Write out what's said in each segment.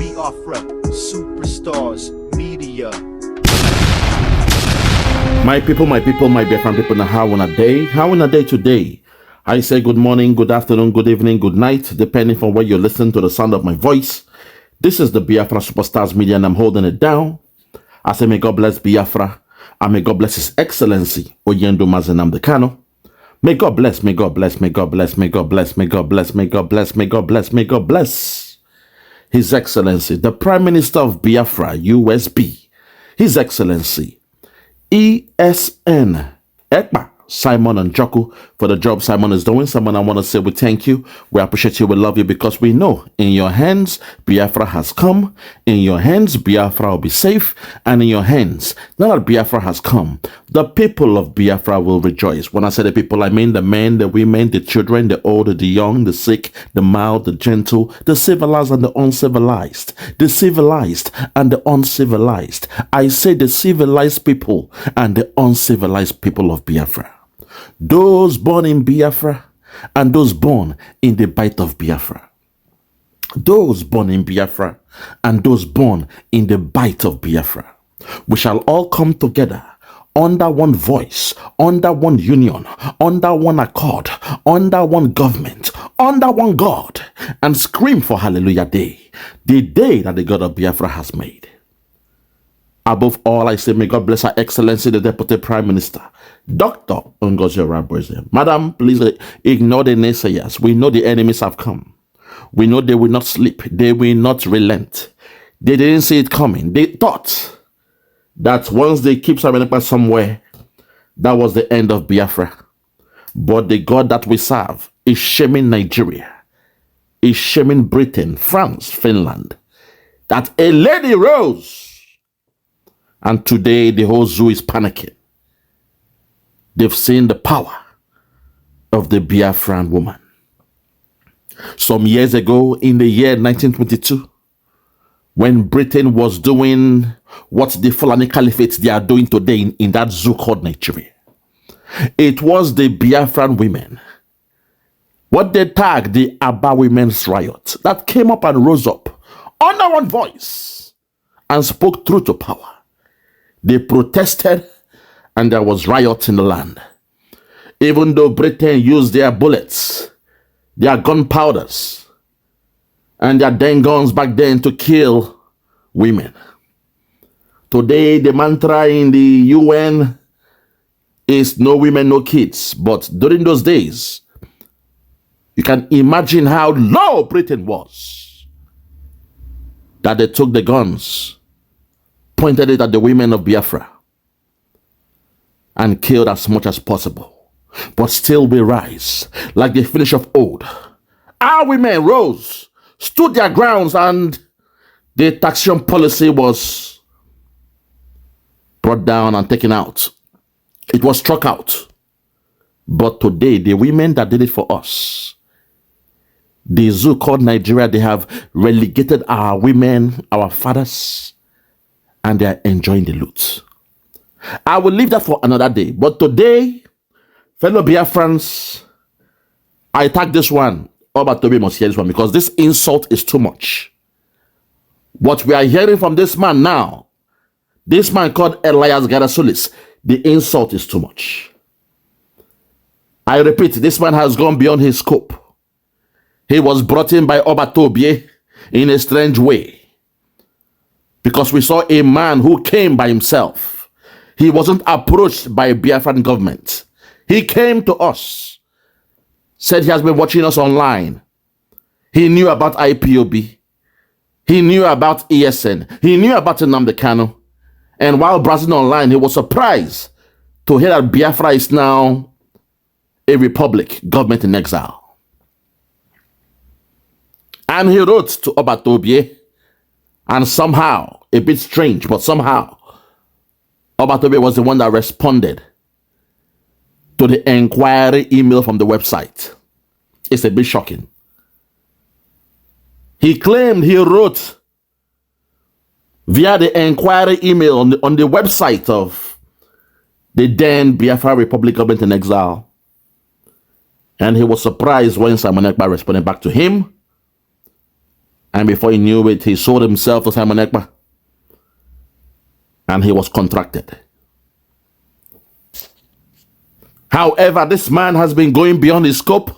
Biafra, superstars, media. My people, my Biafran people, now how on a day today? I say good morning, good afternoon, good evening, good night, depending on where you listen to the sound of my voice. This is the Biafra Superstars Media, and I'm holding it down. I say may God bless Biafra, and may God bless His Excellency, Oyendo Mazenam Dekano. May God bless, may God bless, may God bless, may God bless, may God bless, may God bless, may God bless, may God bless His Excellency, the Prime Minister of Biafra, USB, His Excellency, ESN, EKPA, Simon and Joku, for the job Simon is doing. Simon, I want to say we thank you. We appreciate you. We love you because we know in your hands, Biafra has come. In your hands, Biafra will be safe. And in your hands, now that Biafra has come, the people of Biafra will rejoice. When I say the people, I mean the men, the women, the children, the old, the young, the sick, the mild, the gentle, the civilized and the uncivilized, the civilized and the uncivilized. I say the civilized people and the uncivilized people of Biafra. Those born in Biafra and those born in the bite of Biafra. Those born in Biafra and those born in the bite of Biafra. We shall all come together under one voice, under one union, under one accord, under one government, under one God, and scream for Hallelujah Day, the day that the God of Biafra has made. Above all, I say, may God bless Her Excellency, the Deputy Prime Minister, Dr. Ngozi Okonjo-Iweala. Madam, please ignore the naysayers. We know the enemies have come. We know they will not sleep. They will not relent. They didn't see it coming. They thought that once they keep Samanekpa somewhere, that was the end of Biafra. But the God that we serve is shaming Nigeria, is shaming Britain, France, Finland, that a lady rose. And today, the whole zoo is panicking. They've seen the power of the Biafran woman. Some years ago, in the year 1922, when Britain was doing what the Fulani Caliphate they are doing today in that zoo called Nigeria, it was the Biafran women, what they tagged the Aba Women's Riot, that came up and rose up under one voice and spoke truth to power. They protested and there was riot in the land. Even though Britain used their bullets, their gunpowders, and their dang guns back then to kill women. Today, the mantra in the UN is no women, no kids. But during those days, you can imagine how low Britain was, that they took the guns, pointed it at the women of Biafra, and killed as much as possible. But still we rise like the finish of old. Our women rose, stood their grounds, and the taxation policy was brought down and taken out. It was struck out. But today, the women that did it for us, the zoo called Nigeria, they have relegated our women, our fathers, and they are enjoying the loot. I will leave that for another day. But today, fellow Biafrans, I tag this one. Toby must hear this one because this insult is too much. What we are hearing from this man now, this man called Elias GERASOULIS, the insult is too much. I repeat, this man has gone beyond his scope. He was brought in by Toby in a strange way. Because we saw a man who came by himself. He wasn't approached by a Biafran government. He came to us, said he has been watching us online. He knew about IPOB. He knew about ESN. He knew about Nnamdi Kanu. And while browsing online, he was surprised to hear that Biafra is now a republic, government in exile. And he wrote to Toby. And somehow, a bit strange, but somehow, Toby was the one that responded to the inquiry email from the website. It's a bit shocking. He claimed he wrote via the inquiry email on the website of the then Biafra Republic government in exile. And he was surprised when Simon Ekpa responded back to him And before he knew it, he sold himself to Simon Ekpa. And he was contracted. However, this man has been going beyond his scope.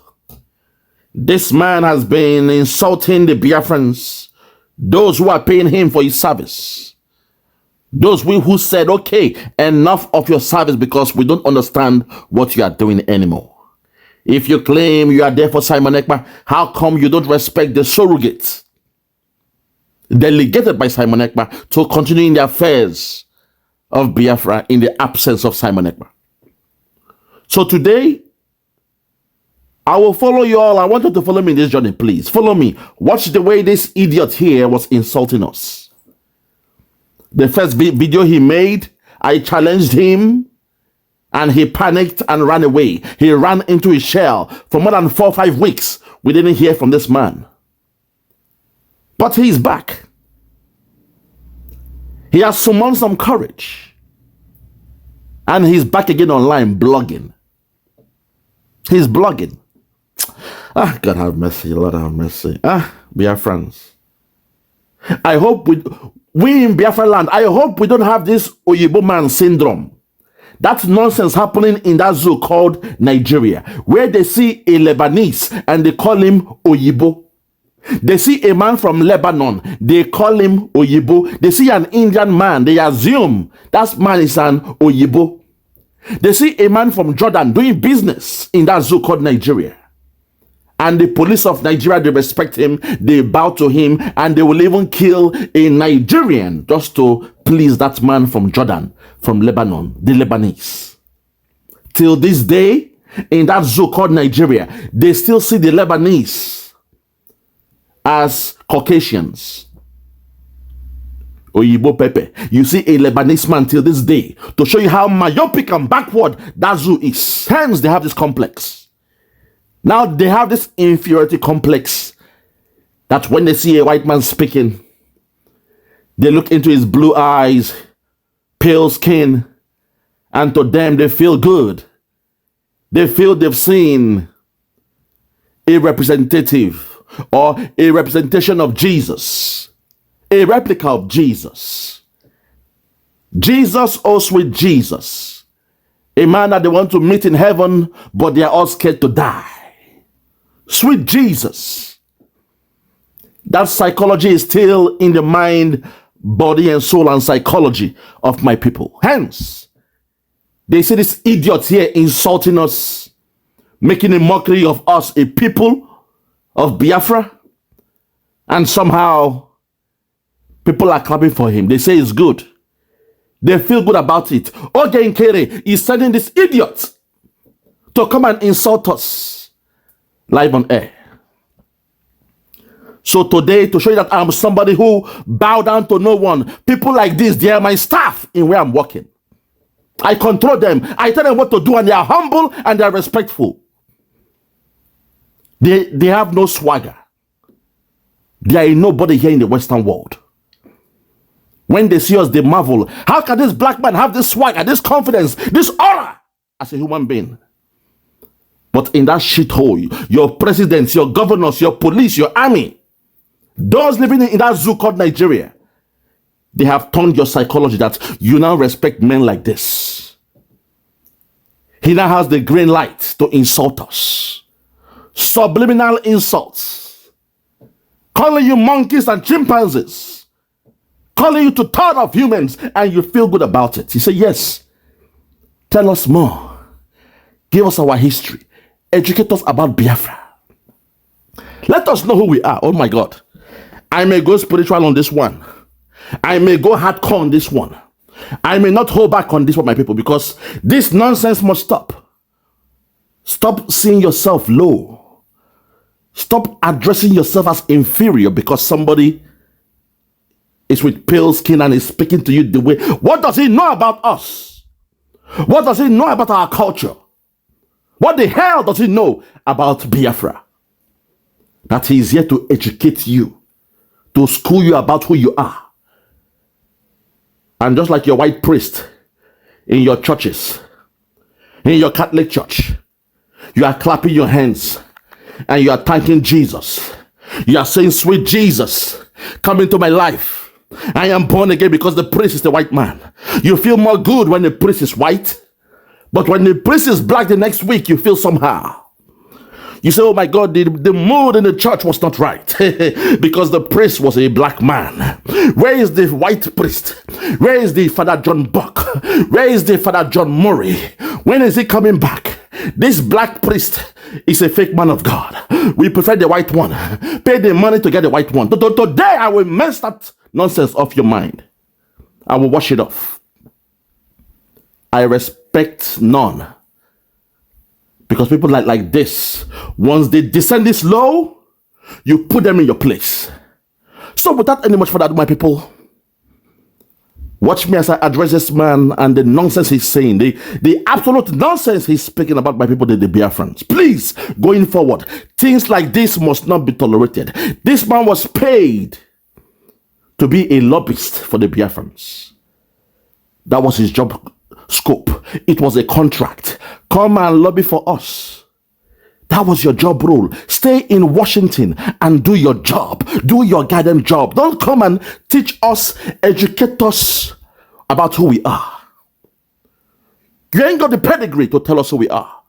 This man has been insulting the Biafrans, those who are paying him for his service. Those who said, okay, enough of your service because we don't understand what you are doing anymore. If you claim you are there for Simon Ekpa, how come you don't respect the surrogate delegated by Simon Ekpa to continue in the affairs of Biafra in the absence of Simon Ekpa? So today, I will follow you all. I want you to follow me in this journey, please. Follow me. Watch the way this idiot here was insulting us. The first video he made, I challenged him and he panicked and ran away. He ran into his shell. For more than 4 or 5 weeks, we didn't hear from this man. But he's back. He has summoned some courage. And he's back again online blogging. He's blogging. Ah, God have mercy, Lord have mercy. Ah, Biafrans. I hope we in Biafra land, I hope we don't have this Oyibo man syndrome. That's nonsense happening in that zoo called Nigeria, where they see a Lebanese and they call him Oyibo. They see a man from Lebanon, they call him Oyibo. They see an Indian man, they assume that man is an Oyibo. They see a man from Jordan doing business in that zoo called Nigeria. And the police of Nigeria, they respect him, they bow to him, and they will even kill a Nigerian just to please that man from Jordan, from Lebanon, the Lebanese. Till this day, in that zoo called Nigeria, they still see the Lebanese as Caucasians. Oyibo Pepe. You see a Lebanese man till this day to show you how myopic and backward that zoo is. Hence, they have this complex. Now they have this inferiority complex that when they see a white man speaking, they look into his blue eyes, pale skin, and to them they feel good. They feel they've seen a representative or a representation of Jesus, a replica of Jesus. Jesus, oh sweet Jesus, a man that they want to meet in heaven, but they are all scared to die. Sweet Jesus. That psychology is still in the mind, body, and soul and psychology of my people. Hence, they see this idiot here insulting us, making a mockery of us, a people of Biafra, and somehow people are clapping for him. They say it's good. They feel good about it. Oge Nkere is sending this idiot to come and insult us live on air. So today, to show you that I'm somebody who bow down to no one, people like this, they are my staff in where I'm working. I control them. I tell them what to do, and they are humble and they are respectful. They have no swagger. There is nobody here in the Western world. When they see us, they marvel. How can this black man have this swagger, this confidence, this aura as a human being? But in that shithole, your presidents, your governors, your police, your army, those living in that zoo called Nigeria, they have turned your psychology that you now respect men like this. He now has the green light to insult us. Subliminal insults. Calling you monkeys and chimpanzees. Calling you to third of humans, and you feel good about it. He said, yes, tell us more. Give us our history. Educate us about Biafra. Let us know who we are. Oh my God. I may go spiritual on this one. I may go hardcore on this one. I may not hold back on this one, my people, because this nonsense must stop. Stop seeing yourself low. Stop addressing yourself as inferior because somebody is with pale skin and is speaking to you the way. What does he know about us? What does he know about our culture? What the hell does he know about Biafra? That he is here to educate you, to school you about who you are. And just like your white priest in your churches, in your Catholic church, you are clapping your hands and you are thanking Jesus. You are saying, sweet Jesus, come into my life. I am born again because the priest is the white man. You feel more good when the priest is white, but when the priest is black the next week, you feel somehow. You say, oh my God, the mood in the church was not right because the priest was a black man. Where is the white priest? Where is the Father John Buck? Where is the Father John Murray? When is he coming back? This black priest is a fake man of God. We prefer the white one. Pay the money to get the white one. Today, I will mess that nonsense off your mind. I will wash it off. I respect none. Because people like this, once they descend this low, you put them in your place. So without any much further ado, my people, watch me as I address this man and the nonsense he's saying, the absolute nonsense he's speaking about my people, the Biafrans. Please, going forward, things like this must not be tolerated. This man was paid to be a lobbyist for the Biafrans. That was his job scope. It was a contract. Come and lobby for us. That was your job role. Stay in Washington and do your job. Do your goddamn job. Don't come and teach us, educate us about who we are. You ain't got the pedigree to tell us who we are.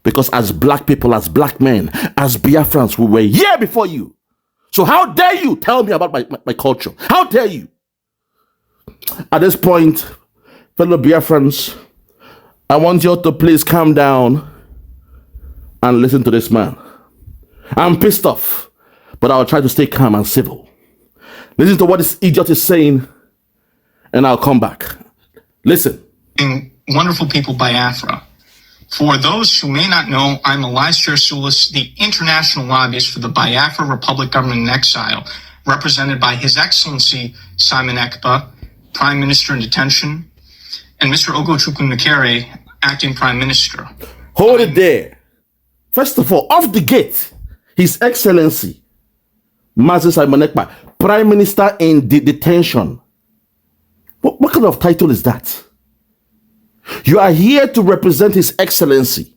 Because as black people, as black men, as Biafrans, we were here before you. So how dare you tell me about my culture? How dare you? At this point, fellow Biafrans, I want you all to please calm down and listen to this man. I'm pissed off, but I'll try to stay calm and civil. Listen to what this idiot is saying, and I'll come back. Listen. Wonderful people, Biafra. For those who may not know, I'm Elias, GERASOULIS, the international lobbyist for the Biafra Republic government in exile, represented by His Excellency Simon Ekpa, Prime Minister in detention, and Mr. Ogochukwu Nakere, Acting Prime Minister. Hold it there. First of all, off the gate, His Excellency Mazi Simon Ekpa, Prime Minister in detention. What kind of title is that? You are here to represent His Excellency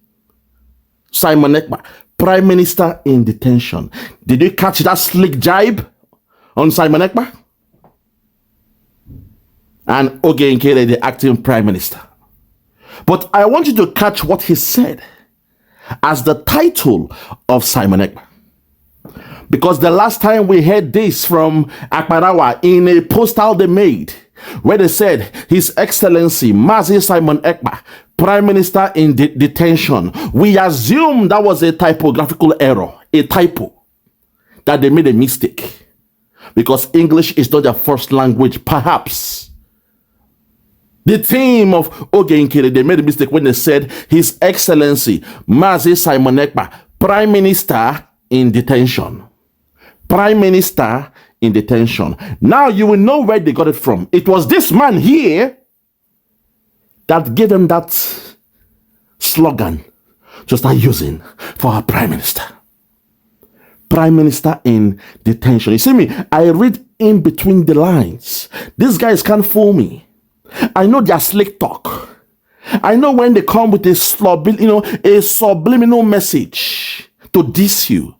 Simon Ekpa, Prime Minister in detention. Did you catch that slick jibe on Simon Ekpa? And Oge Nkere, the acting Prime Minister. But I want you to catch what he said as the title of Simon Ekpa. Because the last time we heard this from Akparawa in a postal they made, where they said, His Excellency Mazi Simon Ekpa, Prime Minister in detention, we assume that was a typographical error, a typo, that they made a mistake. Because English is not their first language, perhaps. The team of Oge Nkere, they made a mistake when they said, His Excellency Mazi Simon Ekpa, Prime Minister in detention. Prime Minister in detention. Now you will know where they got it from. It was this man here that gave them that slogan to start using for our Prime Minister. Prime Minister in detention. You see me? I read in between the lines. These guys can't fool me. I know their slick talk. I know when they come with a subliminal message to diss you,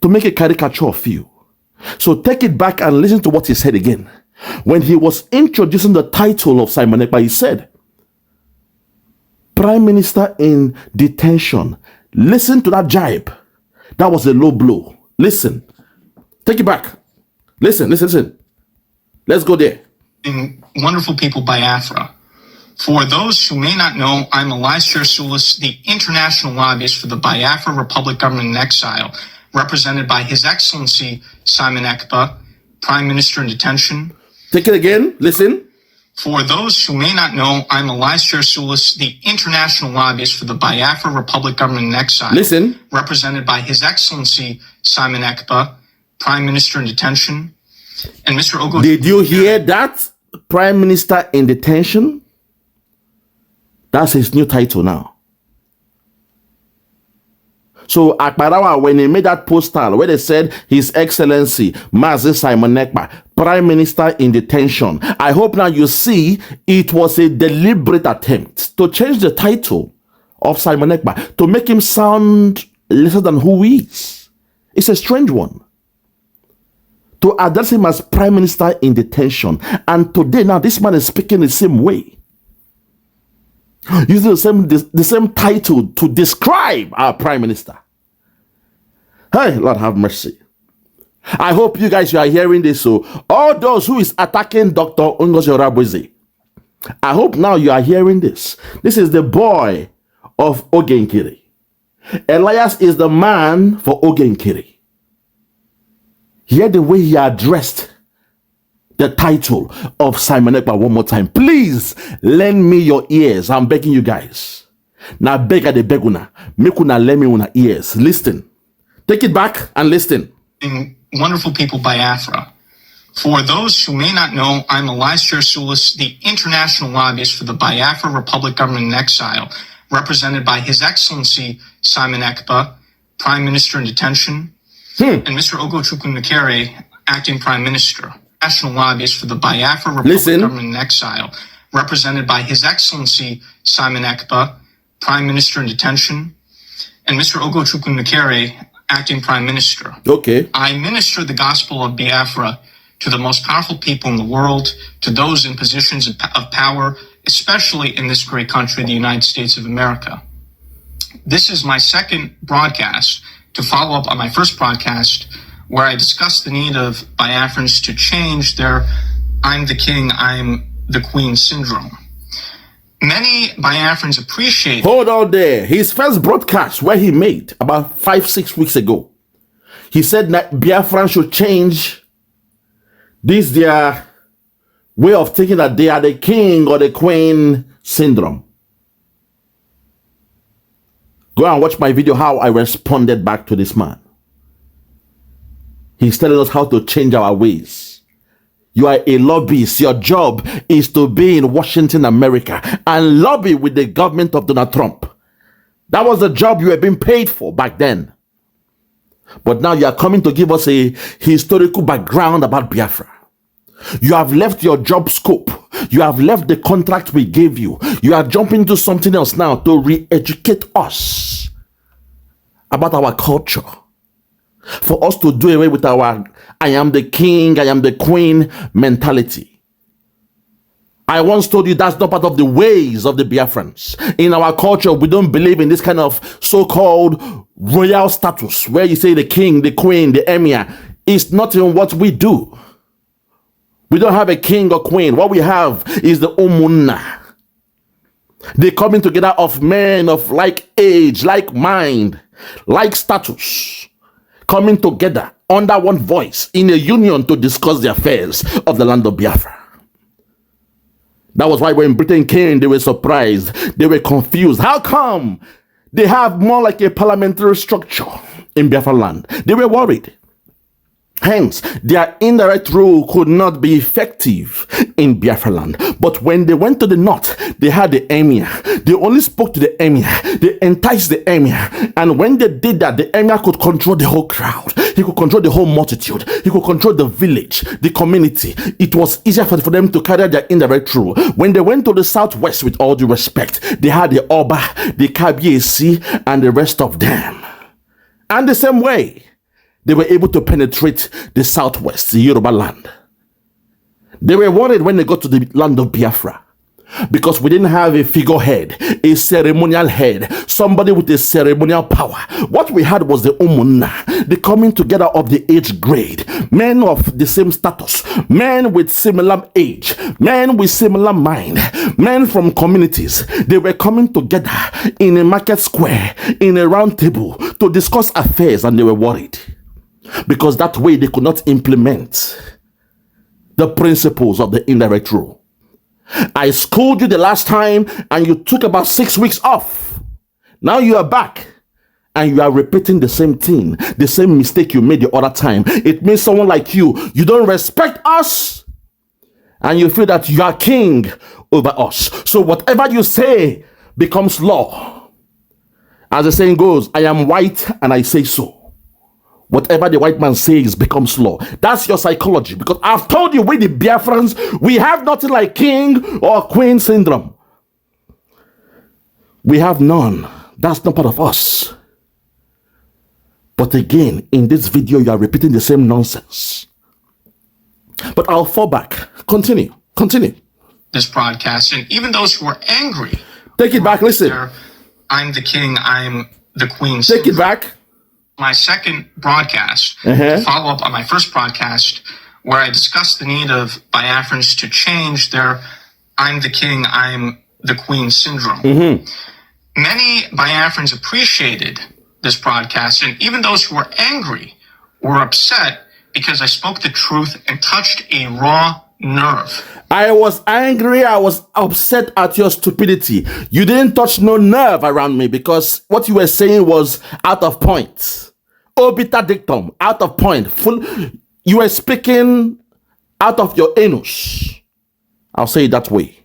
to make a caricature of you. So take it back and listen to what he said again. When he was introducing the title of Simon Ekpa, he said, Prime Minister in detention. Listen to that jibe. That was a low blow. Listen. Take it back. Listen. Let's go there. Wonderful people, Biafra. For those who may not know, I'm Elias, GERASOULIS, the international lobbyist for the Biafra Republic government in exile, represented by His Excellency Simon Ekpa, Prime Minister in detention. Take it again. Listen. For those who may not know, I'm Elias, GERASOULIS, the international lobbyist for the Biafra Republic government in exile. Listen. Represented by His Excellency Simon Ekpa, Prime Minister in detention, and Mr. Ogo. Did you hear that? Prime Minister in detention? That's his new title now. So Akparawa, when he made that postal where they said His Excellency Mazi Simon Ekpa, Prime Minister in detention, I hope now you see it was a deliberate attempt to change the title of Simon Ekpa to make him sound lesser than who he is. It's a strange one. To address him as prime minister in detention. And today now this man is speaking the same way. Using the same title to describe our prime minister. Hey, Lord have mercy. I hope you guys are hearing this. So all those who is attacking Dr. Ngozi Orabueze, I hope now you are hearing this. This is the boy of Ogenkiri. Elias is the man for Ogenkiri. Hear the way he addressed the title of Simon Ekpa one more time. Please lend me your ears. I'm begging you guys. Now beg at the beguna. Make una lend me una ears. Listen. Take it back and listen. Wonderful people Biafra. For those who may not know, I'm Elias, the international lobbyist for the Biafra Republic government in exile, represented by His Excellency Simon Ekpa, Prime Minister in detention, and Mr. Ogochukwu Nakere, Acting Prime Minister. National lobbyist for the Biafra Republic government in exile, represented by His Excellency Simon Ekpa, Prime Minister in detention, and Mr. Ogochukwu Nakere, Acting Prime Minister. Okay. I minister the gospel of Biafra to the most powerful people in the world, to those in positions of power, especially in this great country, the United States of America. This is my second broadcast to follow up on my first broadcast, where I discussed the need of Biafrans to change their I'm the king, I'm the queen syndrome. Many Biafrans appreciate... Hold on there. His first broadcast where he made about 5-6 weeks ago, he said that Biafrans should change this their way of thinking that they are the king or the queen syndrome. Go and watch my video how I responded back to this man. He's telling us how to change our ways. You are a lobbyist. Your job is to be in Washington, America, and lobby with the government of Donald Trump. That was the job you were being paid for back then. But now you are coming to give us a historical background about Biafra. You have left your job scope. You have left the contract we gave you. You are jumping into something else now to re-educate us about our culture. For us to do away with our I am the king, I am the queen mentality. I once told you that's not part of the ways of the Biafrans. In our culture, we don't believe in this kind of so-called royal status where you say the king, the queen, the emir. It's not in what we do. We don't have a king or queen. What we have is the umunna. The coming together of men of like age, like mind, like status, coming together under one voice in a union to discuss the affairs of the land of Biafra. That was why when Britain came, they were surprised. They were confused. How come they have more like a parliamentary structure in Biafra land? They were worried. Hence, their indirect rule could not be effective in Biafra land. But when they went to the north, they had the emir. They only spoke to the emir. They enticed the emir. And when they did that, the emir could control the whole crowd. He could control the whole multitude. He could control the village, the community. It was easier for them to carry their indirect rule. When they went to the southwest, with all due respect, they had the Oba, the Kabiesi, and the rest of them. And the same way, they were able to penetrate the southwest, the Yoruba land. They were worried when they got to the land of Biafra because we didn't have a figurehead, a ceremonial head, somebody with a ceremonial power. What we had was the umunna, the coming together of the age grade, men of the same status, men with similar age, men with similar mind, men from communities. They were coming together in a market square, in a round table to discuss affairs, and they were worried. Because that way they could not implement the principles of the indirect rule. I schooled you the last time and you took about 6 weeks off. Now you are back and you are repeating the same thing, the same mistake you made the other time. It means someone like you don't respect us and you feel that you are king over us. So whatever you say becomes law. As the saying goes, I am white and I say so. Whatever the white man says becomes law. That's your psychology. Because I've told you, we the Biafrans, we have nothing like king or queen syndrome. We have none. That's not part of us. But again, in this video, you are repeating the same nonsense. But I'll fall back. Continue. This broadcast, and even those who are angry. Take it back, listen. I'm the king, I'm the queen. Take it back. My second broadcast, follow up on my first broadcast, where I discussed the need of Biafrans to change their I'm the king, I'm the queen syndrome. Many Biafrans appreciated this broadcast, and even those who were angry were upset because I spoke the truth and touched a raw nerve. I was angry, I was upset at your stupidity. You didn't touch no nerve around me because what you were saying was out of point. Obiter dictum, out of point. You were speaking out of your anus. I'll say it that way.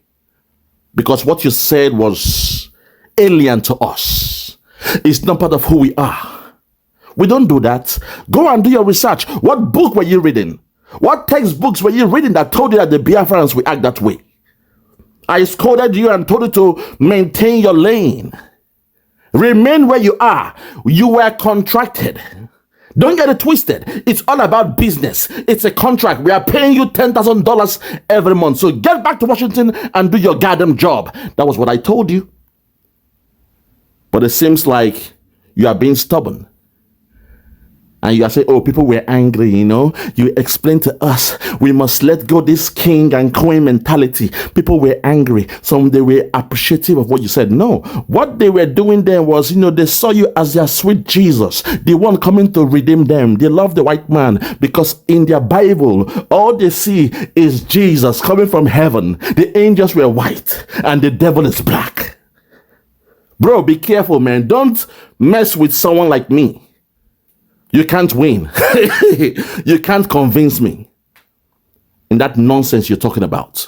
Because what you said was alien to us. It's not part of who we are. We don't do that. Go and do your research. What book were you reading? What textbooks were you reading that told you that the Biafrans will act that way? I scolded you and told you to maintain your lane. Remain where you are. You were contracted. Don't get it twisted. It's all about business. It's a contract. We are paying you $10,000 every month. So get back to Washington and do your goddamn job. That was what I told you. But it seems like you are being stubborn. And you are saying, oh, people were angry, you know. You explained to us, we must let go this king and queen mentality. People were angry. Some, they were appreciative of what you said. No, what they were doing then was, you know, they saw you as their sweet Jesus, the one coming to redeem them. They love the white man because in their Bible, all they see is Jesus coming from heaven. The angels were white and the devil is black. Bro, be careful, man. Don't mess with someone like me. You can't win. You can't convince me in that nonsense you're talking about.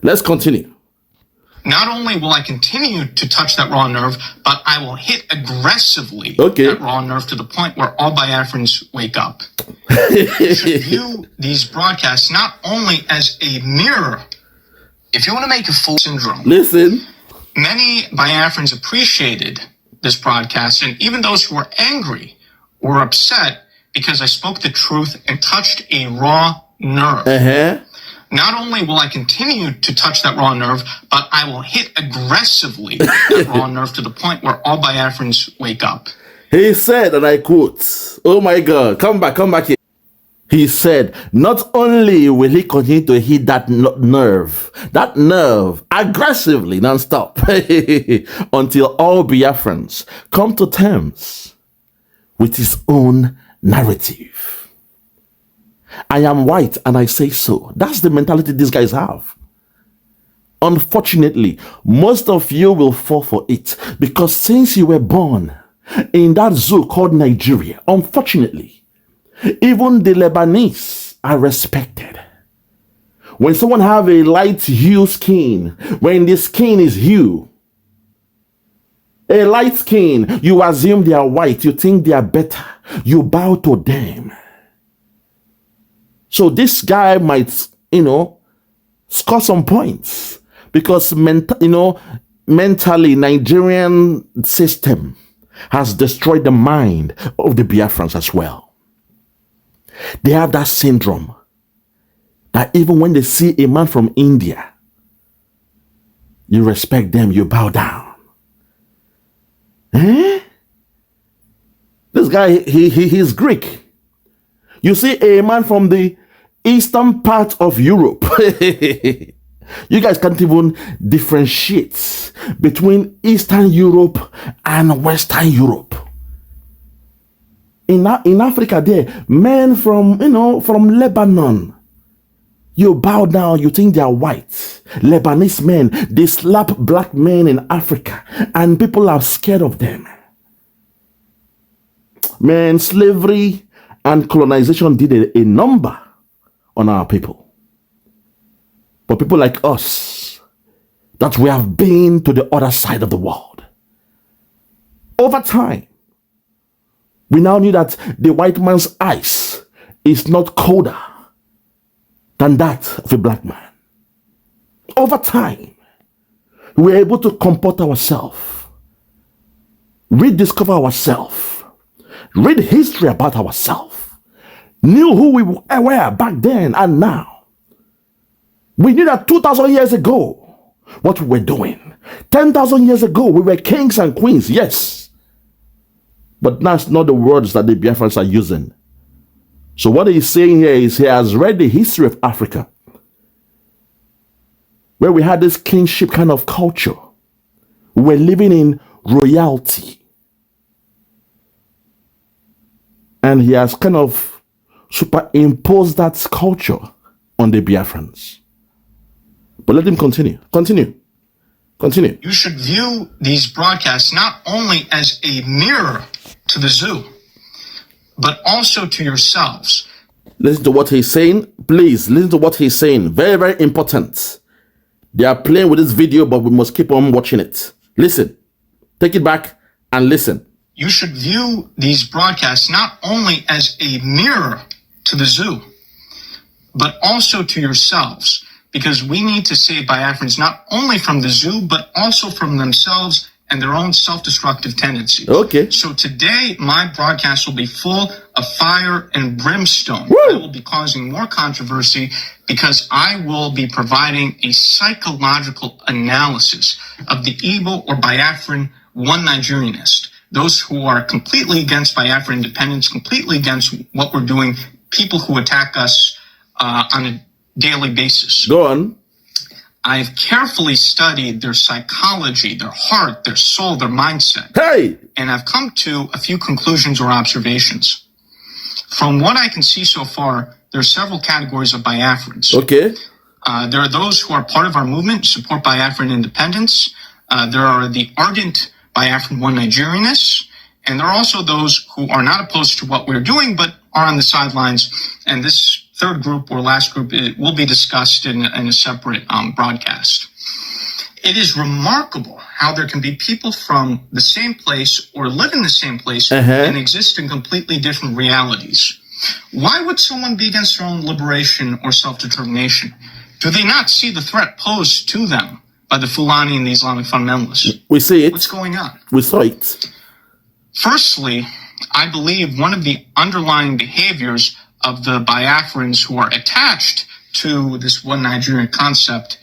Let's continue. Not only will I continue to touch that raw nerve, but I will hit aggressively that raw nerve to the point where all Biafrans wake up. You should view these broadcasts not only as a mirror. If you want to make a full syndrome. Listen. Many Biafrans appreciated this broadcast, and even those who were angry were upset because I spoke the truth and touched a raw nerve. Not only will I continue to touch that raw nerve, but I will hit aggressively that raw nerve to the point where all Biafrans wake up. He said, and I quote, oh my God, come back here. He said, not only will he continue to hit that nerve aggressively, non-stop, until all Biafrans come to terms with his own narrative. I am white and I say so. That's the mentality these guys have. Unfortunately, most of you will fall for it because since you were born in that zoo called Nigeria, unfortunately, even the Lebanese are respected. When someone have a light hue skin, when the skin is hue, a light skin, you assume they are white. You think they are better. You bow to them. So this guy might, you know, score some points because, mentally, Nigerian system has destroyed the mind of the Biafrans as well. They have that syndrome that even when they see a man from India, you respect them, you bow down. This guy, he's Greek. You see a man from the eastern part of Europe. You guys can't even differentiate between Eastern Europe and Western Europe. In Africa there, men from Lebanon, you bow down, you think they are white. Lebanese men, they slap black men in Africa, and people are scared of them. Man, slavery and colonization did a number on our people. But people like us, that we have been to the other side of the world. Over time, we now knew that the white man's eyes is not colder than that of a black man. Over time, we were able to comport ourselves, rediscover ourselves. read history about ourselves, knew who we were back then and now. We knew that 2,000 years ago, what we were doing. 10,000 years ago, we were kings and queens, yes. But that's not the words that the Biafrans are using. So what he's saying here is he has read the history of Africa, where we had this kingship kind of culture. We were living in royalty. And he has kind of superimposed that culture on the Biafrans. But let him continue. Continue. You should view these broadcasts not only as a mirror to the zoo, but also to yourselves. Listen to what he's saying. Please, listen to what he's saying. Very, very important. They are playing with this video, but we must keep on watching it. Listen. Take it back and listen. You should view these broadcasts not only as a mirror to the zoo, but also to yourselves, because we need to save Biafrans not only from the zoo, but also from themselves and their own self-destructive tendencies. Okay. So today, my broadcast will be full of fire and brimstone. Woo! I will be causing more controversy because I will be providing a psychological analysis of the Igbo or Biafran one Nigerianist. Those who are completely against Biafran independence, completely against what we're doing, people who attack us on a daily basis. Go on. I've carefully studied their psychology, their heart, their soul, their mindset. Hey! And I've come to a few conclusions or observations. From what I can see so far, there are several categories of Biafrans. Okay. There are those who are part of our movement, support Biafran independence. There are the ardent Biafran one Nigerianists. And there are also those who are not opposed to what we're doing, but are on the sidelines. And this third group or last group will be discussed in a separate broadcast. It is remarkable how there can be people from the same place or live in the same place and exist in completely different realities. Why would someone be against their own liberation or self-determination? Do they not see the threat posed to them by the Fulani and the Islamic fundamentalists? We see it. What's going on? We saw it. Firstly, I believe one of the underlying behaviors of the Biafrans who are attached to this one Nigerian concept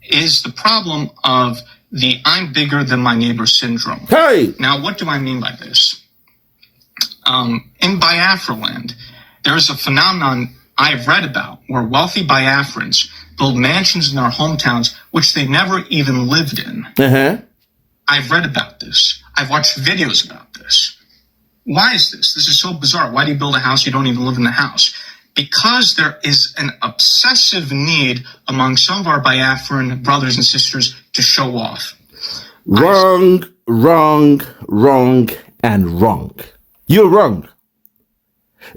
is the problem of the I'm bigger than my neighbor syndrome. Hey! Now, what do I mean by this? In Biafra land, there is a phenomenon I've read about where wealthy Biafrans build mansions in their hometowns which they never even lived in. I've read about this. I've watched videos about this. Why is this? This is so bizarre. Why do you build a house you don't even live in the house? Because there is an obsessive need among some of our Biafran brothers and sisters to show off. Wrong, and wrong. You're wrong.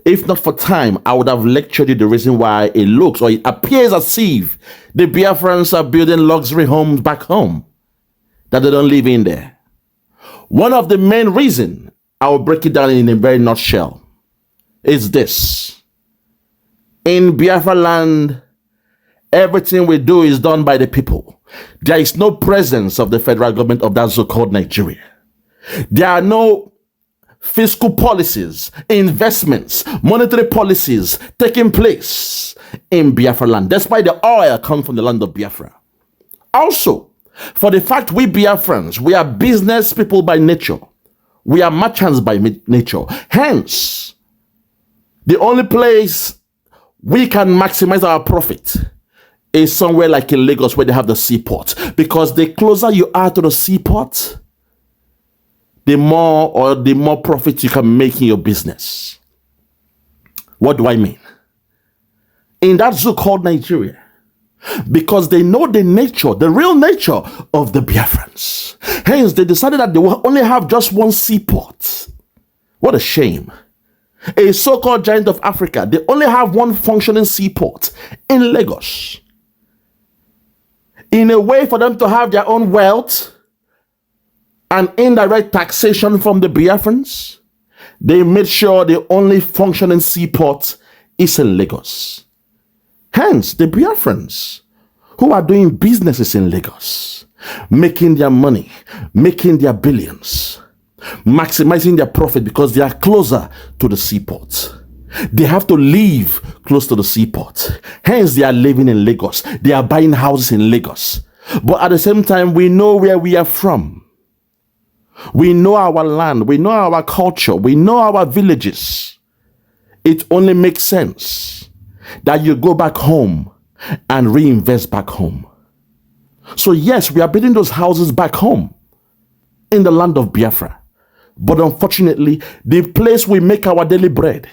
If not for time, I would have lectured you the reason why it looks or it appears as if the Biafrans are building luxury homes back home, that they don't live in there. One of the main reasons, I will break it down in a very nutshell, is this. In Biafra land, everything we do is done by the people. There is no presence of the federal government of that so-called Nigeria. There are no fiscal policies, investments, monetary policies taking place in Biafra land, despite the oil comes from the land of Biafra. Also, for the fact we Biafrans, we are business people by nature. We are merchants by nature. Hence, the only place we can maximize our profit is somewhere like in Lagos where they have the seaport. Because the closer you are to the seaport, the more profit you can make in your business. What do I mean? In that zoo called Nigeria, because they know the nature, the real nature of the Biafrans. Hence, they decided that they will only have just one seaport. What a shame. A so-called giant of Africa, they only have one functioning seaport in Lagos. In a way for them to have their own wealth and indirect taxation from the Biafrans, they made sure the only functioning seaport is in Lagos. Hence, the Biafrans who are doing businesses in Lagos, making their money, making their billions, maximizing their profit because they are closer to the seaport. They have to live close to the seaport. Hence, they are living in Lagos. They are buying houses in Lagos. But at the same time, we know where we are from. We know our land. We know our culture. We know our villages. It only makes sense that you go back home and reinvest back home. So yes, we are building those houses back home in the land of Biafra. But unfortunately, the place we make our daily bread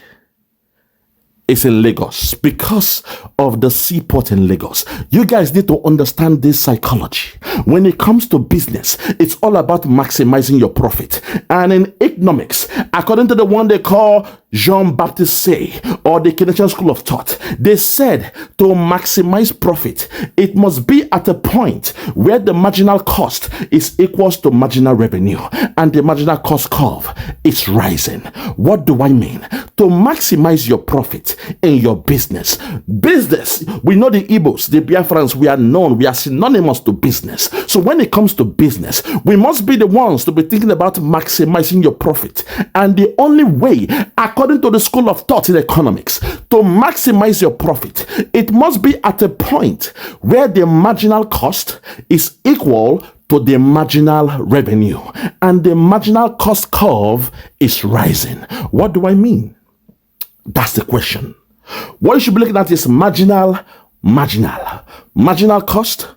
is in Lagos because of the seaport in Lagos. You guys need to understand this psychology. When it comes to business, it's all about maximizing your profit. And in economics, according to the one they call Jean-Baptiste Say, or the Canadian School of Thought, they said to maximize profit, it must be at a point where the marginal cost is equals to marginal revenue and the marginal cost curve is rising. What do I mean? To maximize your profit in your business. Business, we know the Igbos, the Biafrans, we are known, we are synonymous to business. So when it comes to business, we must be the ones to be thinking about maximizing your profit. And the only way, according to the school of thought in economics, to maximize your profit, it must be at a point where the marginal cost is equal to the marginal revenue and the marginal cost curve is rising. What do I mean? That's the question. What you should be looking at is marginal cost,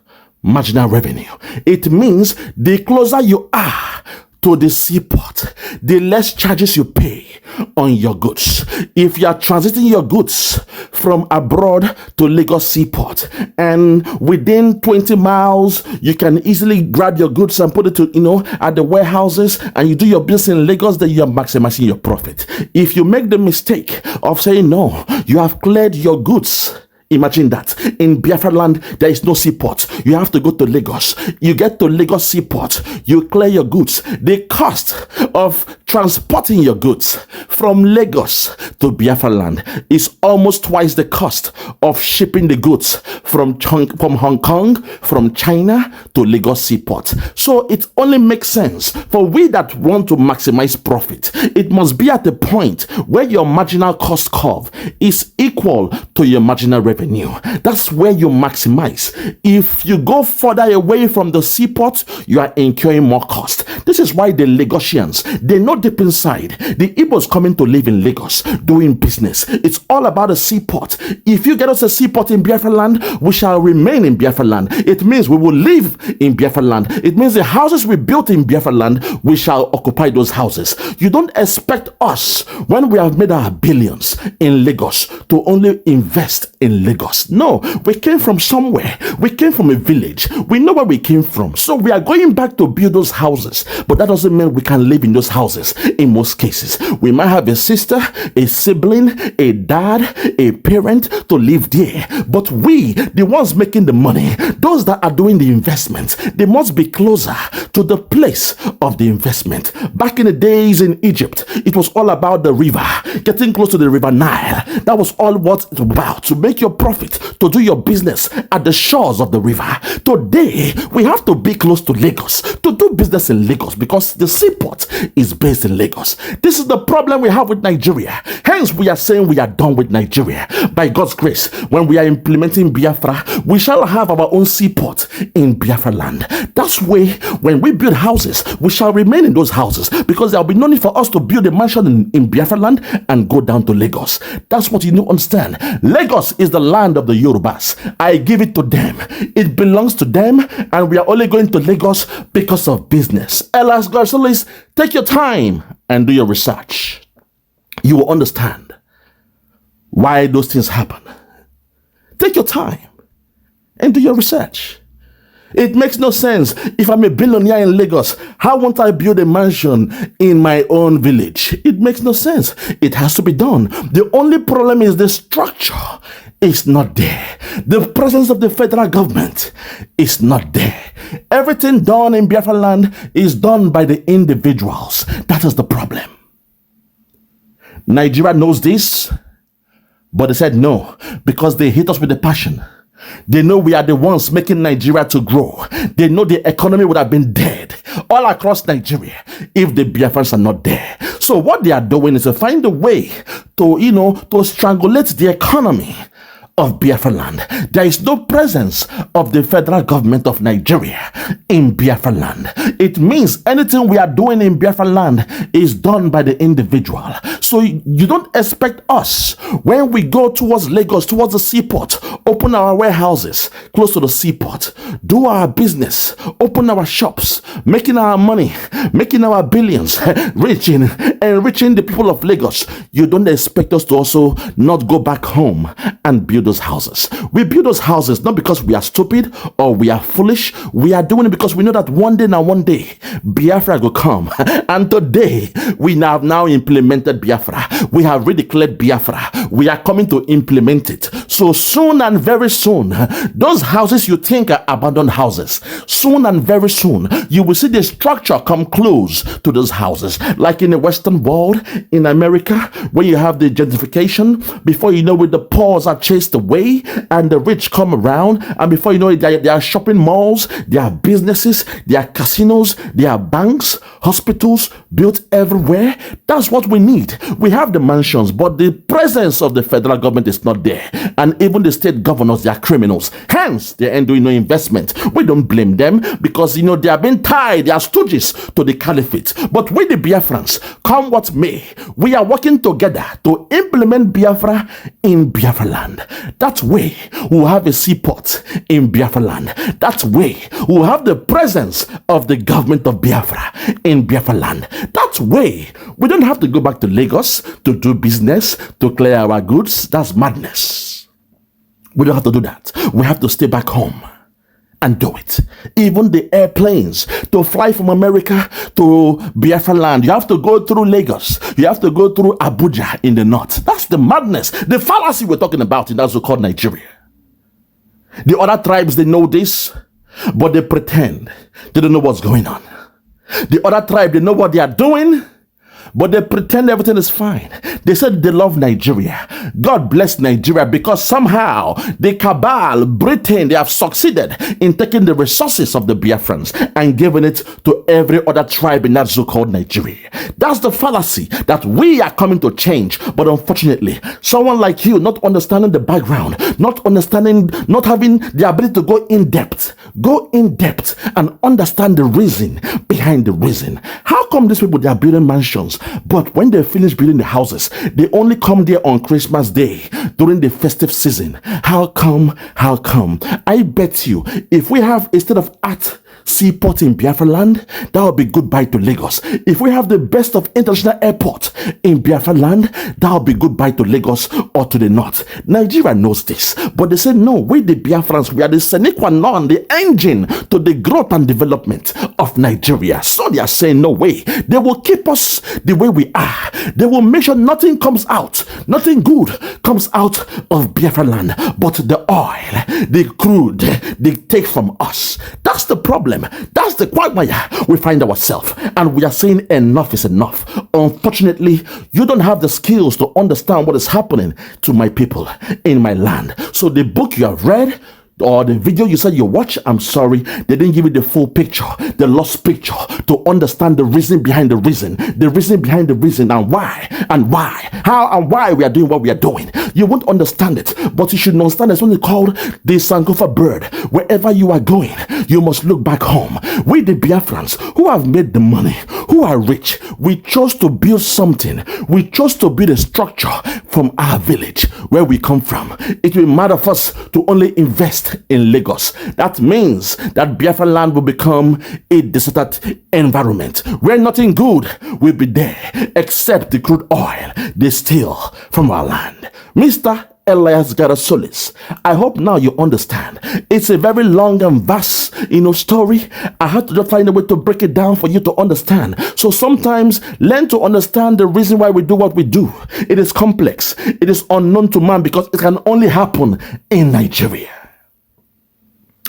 marginal revenue. It means the closer you are to the seaport, the less charges you pay on your goods. If you are transiting your goods from abroad to Lagos seaport and within 20 miles, you can easily grab your goods and put it to, at the warehouses and you do your business in Lagos, then you are maximizing your profit. If you make the mistake of saying, no, you have cleared your goods. Imagine that. In Biafra land, there is no seaport. You have to go to Lagos. You get to Lagos seaport. You clear your goods. The cost of transporting your goods from Lagos to Biafra land is almost twice the cost of shipping the goods from Hong Kong, from China to Lagos seaport. So it only makes sense for we that want to maximize profit. It must be at the point where your marginal cost curve is equal to your marginal revenue. That's where you maximize. If you go further away from the seaport, you are incurring more cost. This is why the Lagosians, they know deep inside, the Igbos coming to live in Lagos, doing business. It's all about a seaport. If you get us a seaport in Biafra land, we shall remain in Biafra land. It means we will live in Biafra land. It means the houses we built in Biafra land, we shall occupy those houses. You don't expect us, when we have made our billions in Lagos, to only invest in Lagos. No, we came from somewhere. We came from a village. We know where we came from. So we are going back to build those houses. But that doesn't mean we can live in those houses in most cases. We might have a sister, a sibling, a dad, a parent to live there. But we, the ones making the money, those that are doing the investment, they must be closer to the place of the investment. Back in the days in Egypt, it was all about the river, getting close to the river Nile. That was all what it was about, to make your profit, to do your business at the shores of the river. Today, we have to be close to Lagos, to do business in Lagos, because the seaport is based in Lagos. This is the problem we have with Nigeria. Hence, we are saying we are done with Nigeria. By God's grace, when we are implementing Biafra, we shall have our own seaport in Biafra land. That's way, when we build houses, we shall remain in those houses, because there will be no need for us to build a mansion in Biafra land and go down to Lagos. That's what you need to understand. Lagos is the land of the Yorubas. I give it to them. It belongs to them, and we are only going to Lagos because of business. Elias, GERASOULIS, take your time and do your research. You will understand why those things happen. Take your time and do your research. It makes no sense. If I'm a billionaire in Lagos, how won't I build a mansion in my own village? It makes no sense. It has to be done. The only problem is the structure is not there. The presence of the federal government is not there. Everything done in Biafra land is done by the individuals. That is the problem. Nigeria knows this, but they said no, because they hit us with the passion. They know we are the ones making Nigeria to grow. They know the economy would have been dead all across Nigeria if the Biafrans are not there. So what they are doing is to find a way to, to strangulate the economy of Biafra land. There is no presence of the federal government of Nigeria in Biafra land. It means anything we are doing in Biafra land is done by the individual. So you don't expect us, when we go towards Lagos, towards the seaport, open our warehouses close to the seaport, do our business, open our shops, making our money, making our billions, enriching the people of Lagos. You don't expect us to also not go back home and build those houses. We build those houses not because we are stupid or we are foolish. We are doing it because we know that one day Biafra will come. And today we have now implemented Biafra. We have redeclared Biafra. We are coming to implement it. So soon and very soon, those houses you think are abandoned houses, soon and very soon you will see the structure come close to those houses. Like in the Western world, in America, where you have the gentrification, before you know it, the poor are chased away and the rich come around, and before you know it, there are shopping malls, there are businesses, there are casinos, there are banks, hospitals built everywhere. That's what we need. We have the mansions, but the presence of the federal government is not there, and even the state governors, they are criminals. Hence, they ain't doing no investment. We don't blame them because they are being tied, they are stooges to the caliphate. But with the Biafrans, come what may, we are working together to implement Biafra in Biafra land. That way, we'll have a seaport in Biafra land. That way, we'll have the presence of the government of Biafra in Biafra land. That way, we don't have to go back to Lagos to do business, to clear our goods. That's madness. We don't have to do that. We have to stay back home and do it. Even the airplanes to fly from America to Biafra land, you have to go through Lagos. You have to go through Abuja in the north. That's the madness, the fallacy we're talking about in that so-called Nigeria. The other tribes, they know this, but they pretend they don't know what's going on. The other tribe, they know what they are doing, but they pretend everything is fine. They said they love Nigeria. God bless Nigeria, because somehow the cabal, Britain, they have succeeded in taking the resources of the Biafrans and giving it to every other tribe in that so-called Nigeria. That's the fallacy that we are coming to change. But unfortunately, someone like you, not understanding the background, not having the ability to go in depth and understand the reason behind the reason. How come these people, they are building mansions, but when they finish building the houses, they only come there on Christmas Day during the festive season? How come? I bet you, if we have, instead of seaport in Biafra land, that will be goodbye to Lagos. If we have the best of international airport in Biafra land, that will be goodbye to Lagos or to the north. Nigeria knows this, but they say no, we the Biafrans, we are the sine qua non, the engine to the growth and development of Nigeria. So they are saying no way. They will keep us the way we are. They will make sure nothing comes out, nothing good comes out of Biafra land, but the oil, the crude, they take from us. That's the problem. That's the quagmire we find ourselves, and we are saying enough is enough. Unfortunately, you don't have the skills to understand what is happening to my people in my land. So the book you have read or the video you said you watch, I'm sorry, they didn't give you the full picture, the lost picture, to understand the reason behind the reason, and why, how and why we are doing what we are doing. You won't understand it, but you should understand it's something called the Sankofa bird. Wherever you are going, you must look back home. We the Biafrans who have made the money, who are rich, we chose to build something. We chose to build a structure from our village where we come from. It will matter for us to only invest in Lagos. That means that Biafra land will become a deserted environment where nothing good will be there except the crude oil they steal from our land. Mr. Elias GERASOULIS, I hope now you understand. It's a very long and vast, story. I had to just find a way to break it down for you to understand. So sometimes learn to understand the reason why we do what we do. It is complex. It is unknown to man because it can only happen in Nigeria.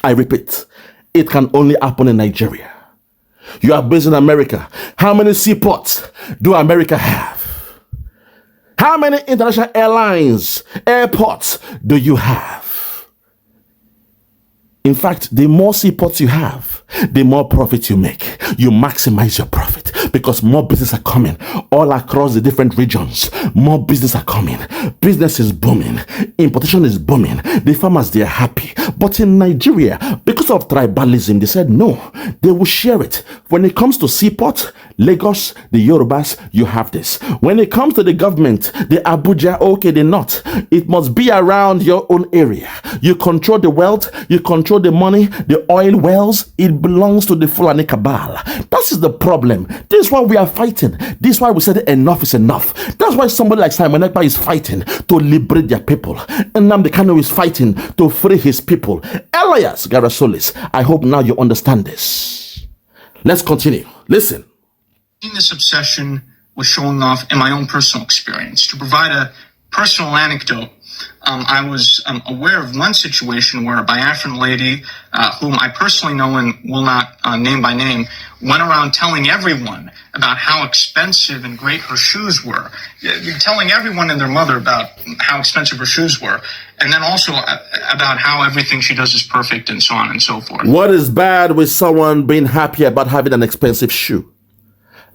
I repeat, it can only happen in Nigeria. You are based in America. How many seaports do America have? How many international airports do you have? In fact, the more seaports you have, the more profit you make. You maximize your profit because more business are coming all across the different regions. More business are coming. Business is booming. Importation is booming. The farmers, they are happy. But in Nigeria, because of tribalism, they said no, they will share it. When it comes to seaport, Lagos, the Yorubas, you have this. When it comes to the government, the Abuja, okay, the North, it must be around your own area. You control the wealth, you control the money, the oil wells, it belongs to the Fulani cabal. That is the problem. This is why we are fighting. This is why we said enough is enough. That's why somebody like Simon Ekpa is fighting to liberate their people. And Nnamdi Kanu is fighting to free his people. Elias, GERASOULIS, I hope now you understand this. Let's continue. Listen. This obsession with showing off in my own personal experience. To provide a personal anecdote, I was aware of one situation where a Biafran lady, whom I personally know and will not name by name, went around telling everyone about how expensive and great her shoes were, telling everyone and their mother about how expensive her shoes were, and then also about how everything she does is perfect and so on and so forth. What is bad with someone being happy about having an expensive shoe?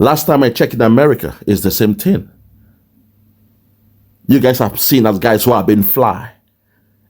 Last time I checked in America, it's the same thing. You guys have seen as guys who have been fly.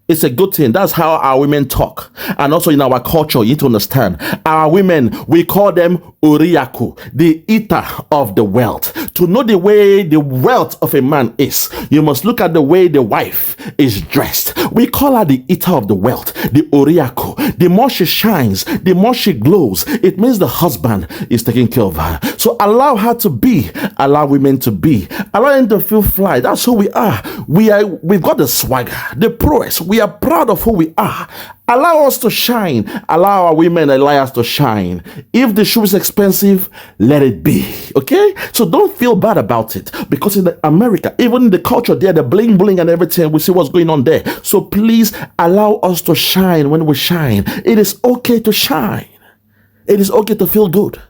It's a good thing. That's how our women talk. And also in our culture, you need to understand, our women, we call them Uriaku, the eater of the wealth. To know the way the wealth of a man is, you must look at the way the wife is dressed. We call her the eater of the wealth, the Uriaku. The more she shines, the more she glows, it means the husband is taking care of her. So allow her to be, allow women to be, allow them to feel fly. That's who we are. We've got the swagger, the prowess. We are proud of who we are. Allow us to shine. Allow our women, Elias, to shine. If the shoe is expensive, let it be. Okay? So don't feel bad about it. Because in America, even in the culture there, the bling bling and everything, we see what's going on there. So please allow us to shine when we shine. It is okay to shine. It is okay to feel good.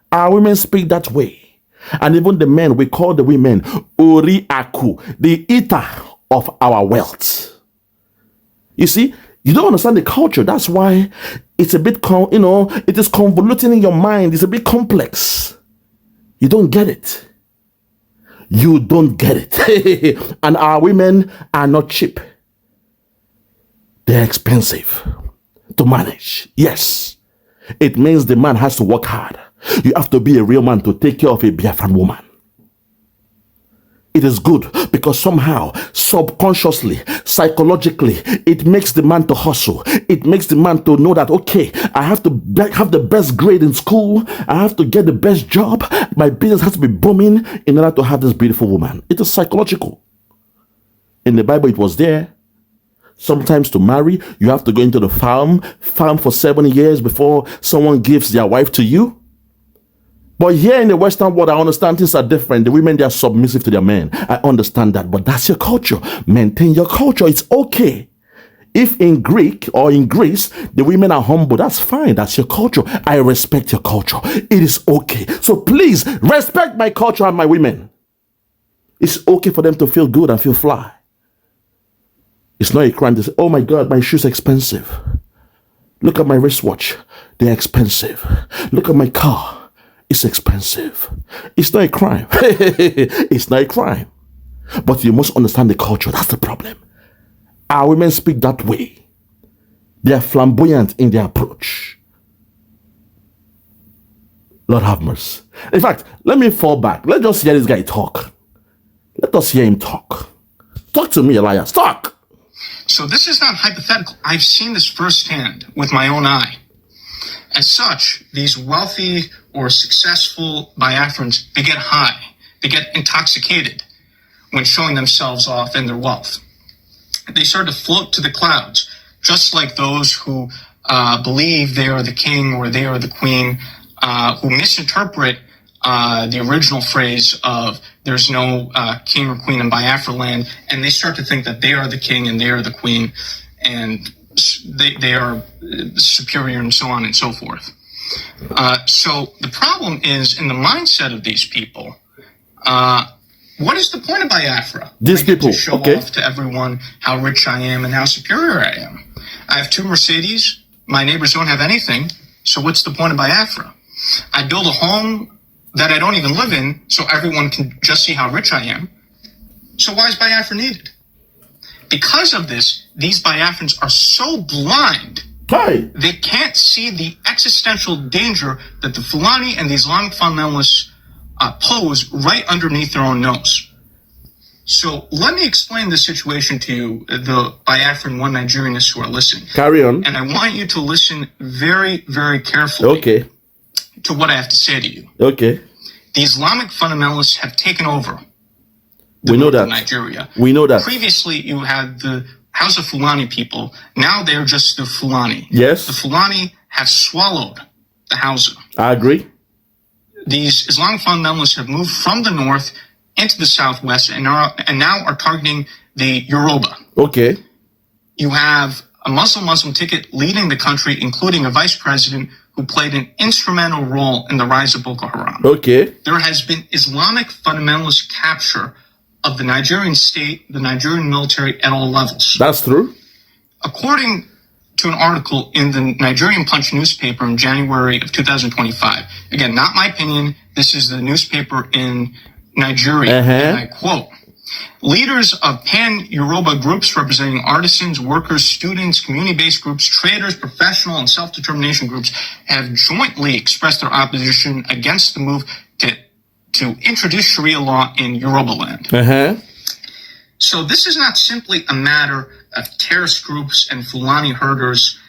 Our women speak that way. And even the men, we call the women Uriaku, the eater of our wealth. You see, you don't understand the culture. That's why it's a bit, it is convoluting in your mind. It's a bit complex. You don't get it. You don't get it. And our women are not cheap. They're expensive to manage. Yes. It means the man has to work hard. You have to be a real man to take care of a Biafran woman. It is good because somehow, subconsciously, psychologically, it makes the man to hustle. It makes the man to know that, okay, I have to have the best grade in school. I have to get the best job. My business has to be booming in order to have this beautiful woman. It is psychological. In the Bible, it was there. Sometimes to marry, you have to go into the farm for 7 years before someone gives their wife to you. But here in the Western world, I understand things are different. The women, they are submissive to their men. I understand that, but that's your culture. Maintain your culture. It's okay. If in Greek or in Greece, the women are humble, that's fine. That's your culture. I respect your culture. It is okay. So please respect my culture and my women. It's okay for them to feel good and feel fly. It's not a crime to say, oh my God, my shoes are expensive. Look at my wristwatch. They're expensive. Look at my car. It's expensive. It's not a crime. It's not a crime. But you must understand the culture. That's the problem. Our women speak that way. They are flamboyant in their approach. Lord have mercy. In fact, let me fall back. Let's just hear this guy talk. Let us hear him talk. Talk to me, Elias. Talk. So this is not hypothetical. I've seen this firsthand with my own eye. As such, these wealthy or successful Biafrans, they get high, they get intoxicated when showing themselves off and their wealth. They start to float to the clouds, just like those who believe they are the king or they are the queen, who misinterpret the original phrase of there's no king or queen in Biafra land, and they start to think that they are the king and they are the queen, and they are superior and so on and so forth. So the problem is in the mindset of these people. What is the point of Biafra? These people to show off to everyone how rich I am and how superior I am. I have 2 Mercedes. My neighbors don't have anything, so what's the point of Biafra? I build a home that I don't even live in, so everyone can just see how rich I am. So why is Biafra needed? Because of this, these Biafrans are so blind, they can't see the existential danger that the Fulani and the Islamic fundamentalists pose right underneath their own nose. So let me explain the situation to you, the Biafran one Nigerianists who are listening. Carry on. And I want you to listen very, very carefully to what I have to say to you. Okay. The Islamic fundamentalists have taken over. We know that. Nigeria. We know that. Previously, you had the House of Fulani people. Now they're just the Fulani. Yes. The Fulani have swallowed the Hausa. I agree. These Islamic fundamentalists have moved from the north into the southwest and now are targeting the Yoruba. Okay. You have a Muslim ticket leading the country, including a vice president who played an instrumental role in the rise of Boko Haram. Okay. There has been Islamic fundamentalist capture of the Nigerian state, the Nigerian military at all levels. That's true. According to an article in the Nigerian Punch newspaper in January of 2025, again, not my opinion, this is the newspaper in Nigeria, and I quote, leaders of pan-Yoruba groups representing artisans, workers, students, community-based groups, traders, professional and self-determination groups have jointly expressed their opposition against the move to introduce Sharia law in Yoruba land. So this is not simply a matter of terrorist groups and Fulani herders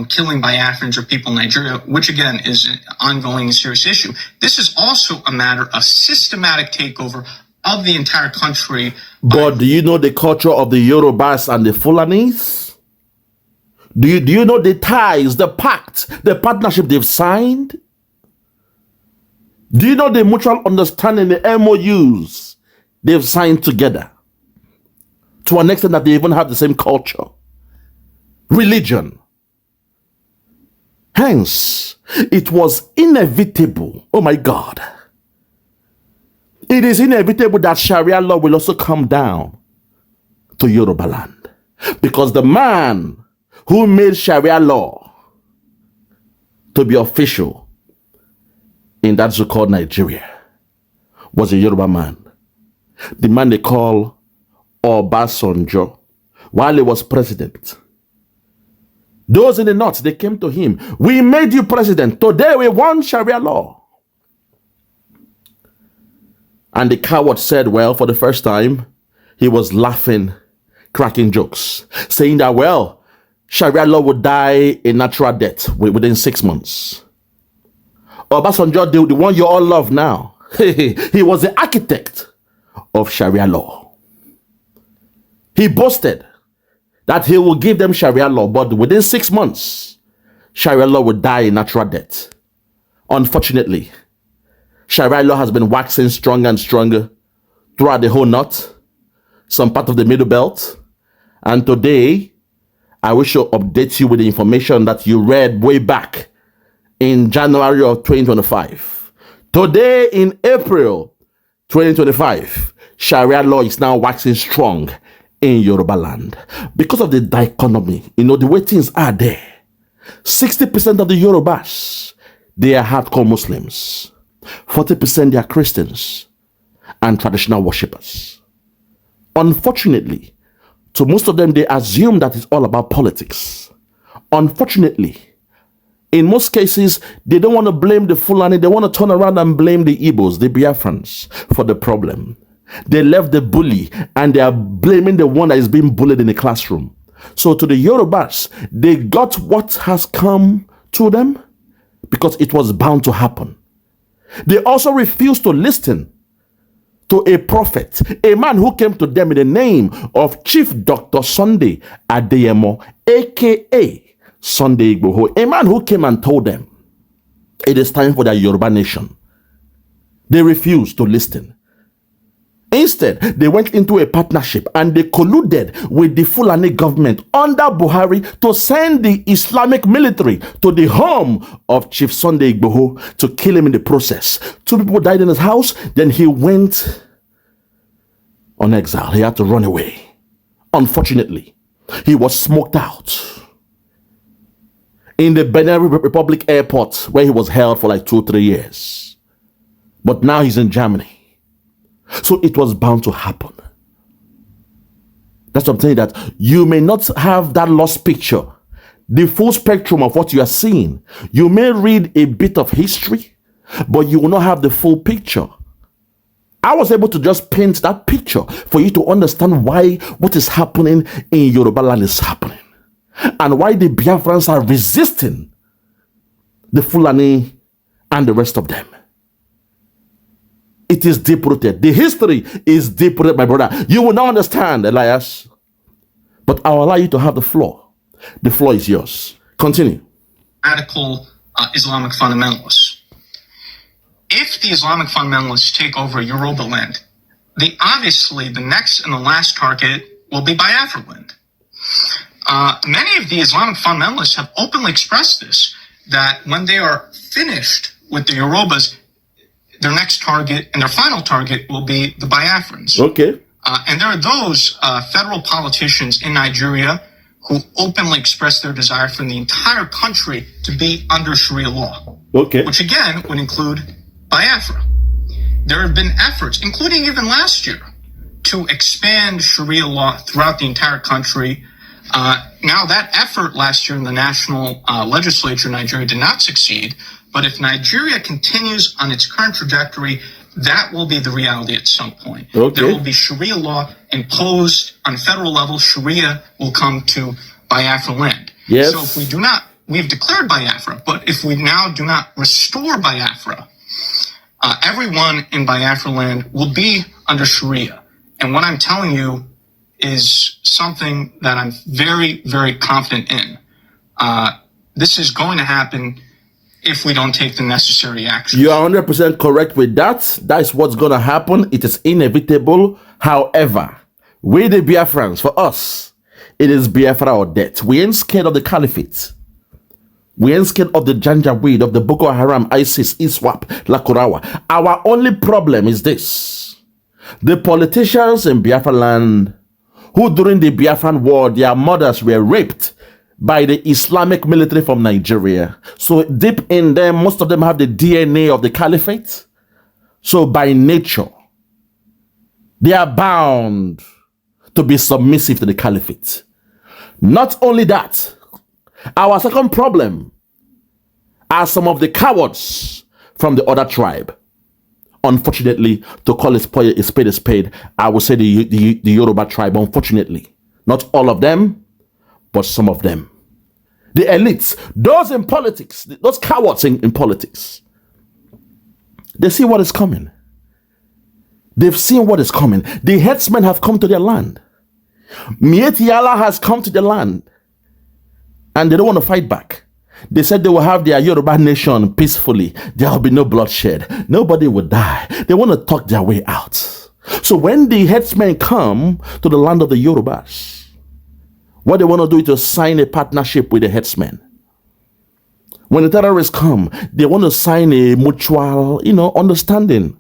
killing Biafrans or people in Nigeria, which again is an ongoing and serious issue. This is also a matter of systematic takeover of the entire country. But do you know the culture of the Yorubas and the Fulanis? Do you know the ties, the pact, the partnership they've signed? Do you know the mutual understanding, the MOUs they've signed together? To an extent that they even have the same culture, religion. Hence, it was inevitable. Oh my God. It is inevitable that Sharia law will also come down to Yoruba land. Because the man who made Sharia law to be official in that so-called Nigeria was a Yoruba man. The man they call Obasanjo, while he was president. Those in the north, they came to him. We made you president. Today we want Sharia law. And the coward said, well, for the first time, he was laughing, cracking jokes, saying that, well, Sharia law would die a natural death within 6 months. Obasanjo, the one you all love now, he was the architect of Sharia law. He boasted that he will give them Sharia law, but within 6 months, Sharia law would die a natural death. Unfortunately, Sharia law has been waxing stronger and stronger throughout the whole north, some part of the middle belt. And today, I wish to update you with the information that you read way back in January of 2025. Today, in April 2025, Sharia law is now waxing strong in Yoruba land. Because of the dichotomy, the way things are there. 60% of the Yorubas, they are hardcore Muslims. 40% they are Christians and traditional worshippers. Unfortunately, to most of them, they assume that it's all about politics. Unfortunately, in most cases, they don't want to blame the Fulani. They want to turn around and blame the Igbos, the Biafrans, for the problem. They left the bully and they are blaming the one that is being bullied in the classroom. So to the Yorubas, they got what has come to them because it was bound to happen. They also refused to listen to a prophet, a man who came to them in the name of Chief Dr. Sunday Adeyemo, aka Sunday Igboho, a man who came and told them it is time for their Yoruba nation. They refused to listen. Instead, they went into a partnership and they colluded with the Fulani government under Buhari to send the Islamic military to the home of Chief Sunday Igboho to kill him in the process. 2 people died in his house, then he went on exile. He had to run away. Unfortunately, he was smoked out. in the Benin Republic airport where he was held for like 2-3 years. But now he's in Germany. So it was bound to happen. That's what I'm saying, that you may not have that lost picture, the full spectrum of what you are seeing. You may read a bit of history, but you will not have the full picture. I was able to just paint that picture for you to understand why what is happening in Yoruba land is happening, and why the Biafrans are resisting the Fulani and the rest of them. It is deep-rooted. The history is deep-rooted, my brother. You will not understand, Elias. But I'll allow you to have the floor. The floor is yours. Continue. Radical Islamic fundamentalists. If the Islamic fundamentalists take over Yoruba land, obviously the next and the last target will be Biafra land. Many of the Islamic fundamentalists have openly expressed this, that when they are finished with the Yorubas, their next target and their final target will be the Biafrans. Okay. And there are those federal politicians in Nigeria who openly express their desire for the entire country to be under Sharia law. Okay. Which again would include Biafra. There have been efforts, including even last year, to expand Sharia law throughout the entire country. Now that effort last year in the national legislature in Nigeria did not succeed. But if Nigeria continues on its current trajectory, that will be the reality at some point. Okay. There will be Sharia law imposed on federal level. Sharia will come to Biafra land. Yes. So if we do not, we've declared Biafra, but if we now do not restore Biafra, everyone in Biafra land will be under Sharia. And what I'm telling you is something that I'm very, very confident in. This is going to happen if we don't take the necessary action. You are 100% correct with that. That is what's going to happen. It is inevitable. However, we the Biafrans, for us, it is Biafra or death. We ain't scared of the caliphate. We ain't scared of the Janjaweed, of the Boko Haram, ISIS, ISWAP, Lakurawa. Our only problem is this. The politicians in Biafra land who during the Biafran war, their mothers were raped by the Islamic military from Nigeria. So deep in them, most of them have the DNA of the caliphate. So by nature, they are bound to be submissive to the caliphate. Not only that, our second problem are some of the cowards from the other tribe. Unfortunately, to call a spade, I would say the Yoruba tribe, unfortunately. Not all of them, but some of them. The elites, those in politics, those cowards in politics, they see what is coming. They've seen what is coming. The headsmen have come to their land. Mietiala has come to the land. And they don't want to fight back. They said they will have their Yoruba nation peacefully. There will be no bloodshed. Nobody will die. They want to talk their way out. So when the headsmen come to the land of the Yorubas, what they want to do is to sign a partnership with the headsmen. When the terrorists come, they want to sign a mutual, understanding.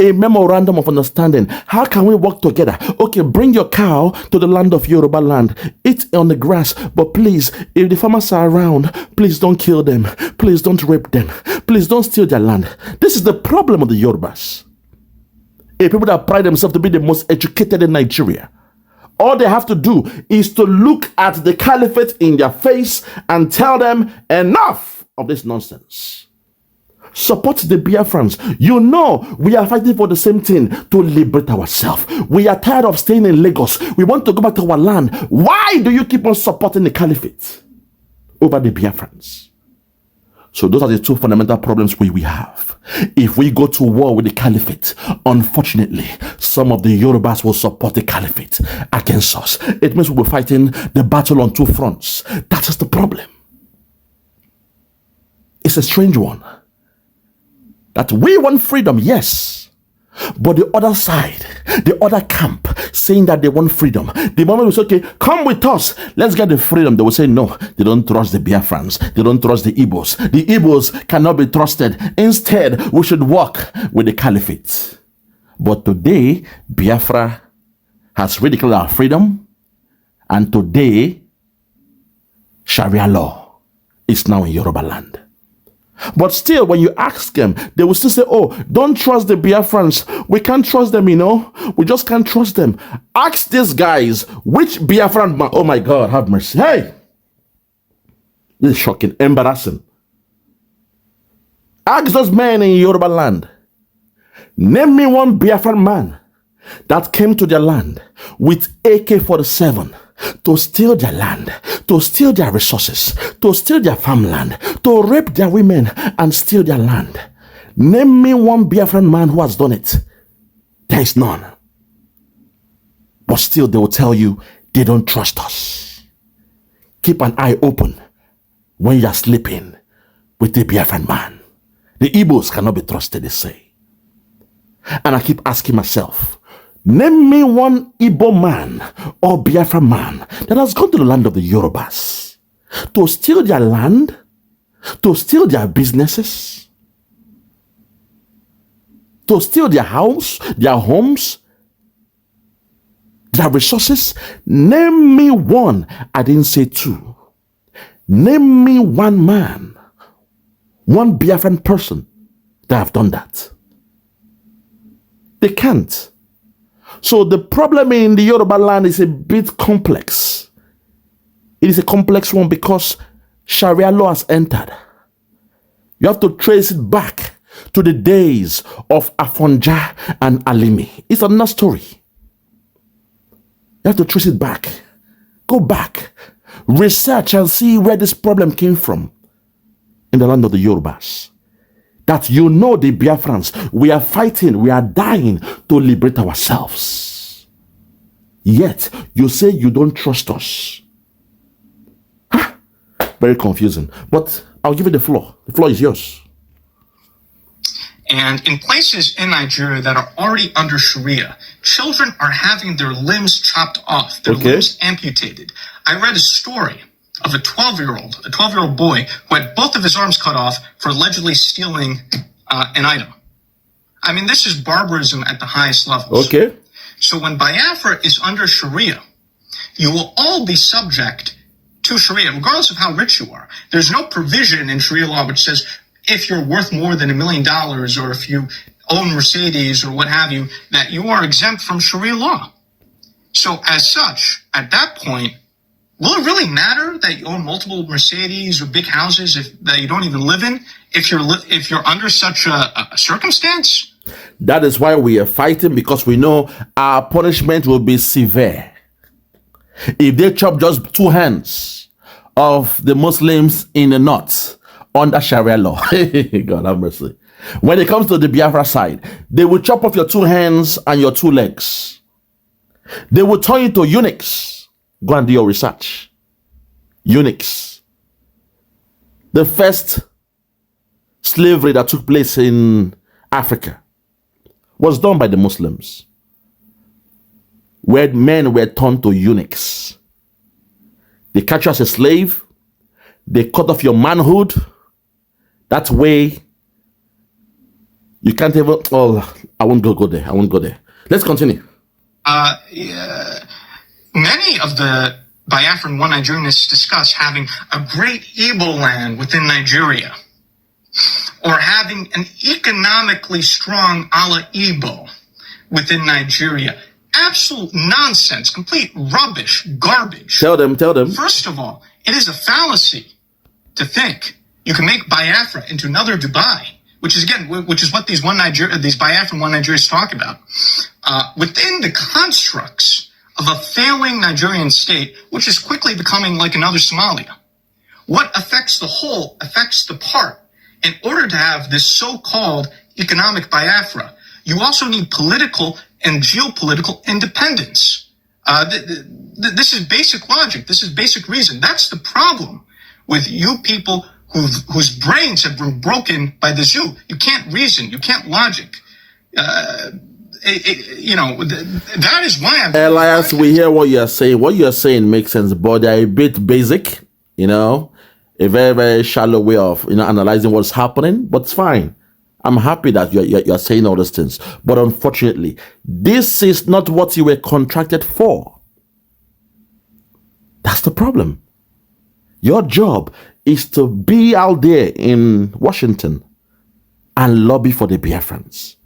A memorandum of understanding. How can we work together? Okay, bring your cow to the land of Yoruba land. Eat on the grass. But please, if the farmers are around, please don't kill them. Please don't rape them. Please don't steal their land. This is the problem of the Yorubas. A people that pride themselves to be the most educated in Nigeria. All they have to do is to look at the caliphate in their face and tell them enough of this nonsense. Support the Biafrans. We are fighting for the same thing, to liberate ourselves. We are tired of staying in Lagos. We want to go back to our land. Why do you keep on supporting the caliphate over the Biafrans? So those are the two fundamental problems we have. If we go to war with the caliphate, unfortunately, some of the Yorubas will support the caliphate against us. It means we're fighting the battle on two fronts. That is the problem. It's a strange one. That we want freedom, yes. But the other side, the other camp, saying that they want freedom. The moment we say, okay, come with us, let's get the freedom, they will say, no, they don't trust the Biafrans. They don't trust the Igbos. The Igbos cannot be trusted. Instead, we should work with the caliphate. But today, Biafra has ridiculed our freedom. And today, Sharia law is now in Yoruba land. But still, when you ask them, they will still say, oh, don't trust the Biafrans. We can't trust them, We just can't trust them. Ask these guys, which Biafran man, oh my God, have mercy. Hey! This is shocking, embarrassing. Ask those men in Yoruba land. Name me one Biafran man that came to their land with AK-47 to steal their land, to steal their resources, to steal their farmland, to rape their women and steal their land. Name me one Biafran man who has done it. There is none. But still they will tell you they don't trust us. Keep an eye open when you're sleeping with a Biafran man. The Igbos cannot be trusted, they say. And I keep asking myself, name me one Igbo man or Biafra man that has gone to the land of the Yorubas to steal their land, to steal their businesses, to steal their house, their homes, their resources. Name me one. I didn't say two. Name me one man, one Biafran person that have done that. They can't. So the problem in the Yoruba land is a bit complex. It is a complex one because Sharia law has entered. You have to trace it back to the days of Afonja and Alimi. It's another story. You have to trace it back. Go back. Research and see where this problem came from in the land of the Yorubas. That the Biafrans, we are fighting, we are dying to liberate ourselves. Yet, you say you don't trust us. Huh? Very confusing. But I'll give you the floor. The floor is yours. And in places in Nigeria that are already under Sharia, children are having their limbs chopped off, their limbs amputated. I read a story of a 12-year-old boy who had both of his arms cut off for allegedly stealing an item. I mean, this is barbarism at the highest levels. Okay. So when Biafra is under Sharia, you will all be subject to Sharia, regardless of how rich you are. There's no provision in Sharia law which says if you're worth more than $1 million or if you own Mercedes or what have you, that you are exempt from Sharia law. So as such, at that point, will it really matter that you own multiple Mercedes or big houses that you don't even live in if you're under such a circumstance? That is why we are fighting, because we know our punishment will be severe. If they chop just 2 hands of the Muslims in the north under Sharia law, God have mercy. When it comes to the Biafra side, they will chop off your 2 hands and your 2 legs. They will turn you to eunuchs. Go and do your research. Eunuchs. The first slavery that took place in Africa was done by the Muslims, where men were turned to eunuchs. They catch you as a slave. They cut off your manhood. That way, you can't even... Oh, I won't go there. I won't go there. Let's continue. Many of the Biafran One Nigerianists discuss having a great Igbo land within Nigeria, or having an economically strong a la Igbo within Nigeria. Absolute nonsense, complete rubbish, garbage. Tell them. First of all, it is a fallacy to think you can make Biafra into another Dubai, which is what these Biafran One Nigerians talk about. Within the constructs of a failing Nigerian state, which is quickly becoming like another Somalia. What affects the whole affects the part. In order to have this so-called economic Biafra, you also need political and geopolitical independence. This is basic logic. This is basic reason. That's the problem with you people whose brains have been broken by the zoo. You can't reason. You can't logic. That is why I'm... Elias, we hear what you are saying. What you are saying makes sense, but they're a bit basic, a very, very shallow way of, analyzing what's happening, but it's fine. I'm happy that you're saying all these things. But unfortunately, this is not what you were contracted for. That's the problem. Your job is to be out there in Washington and lobby for the Biafrans.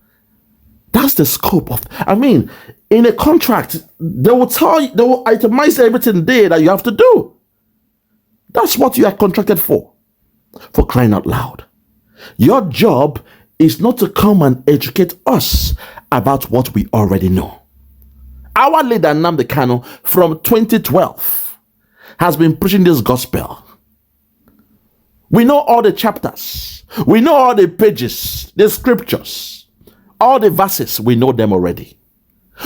That's the scope of, I mean, in a contract, they will itemize everything there that you have to do. That's what you are contracted for crying out loud. Your job is not to come and educate us about what we already know. Our leader, Nnamdi Kanu, from 2012, has been preaching this gospel. We know all the chapters. We know all the pages, the scriptures, all the verses. We know them already.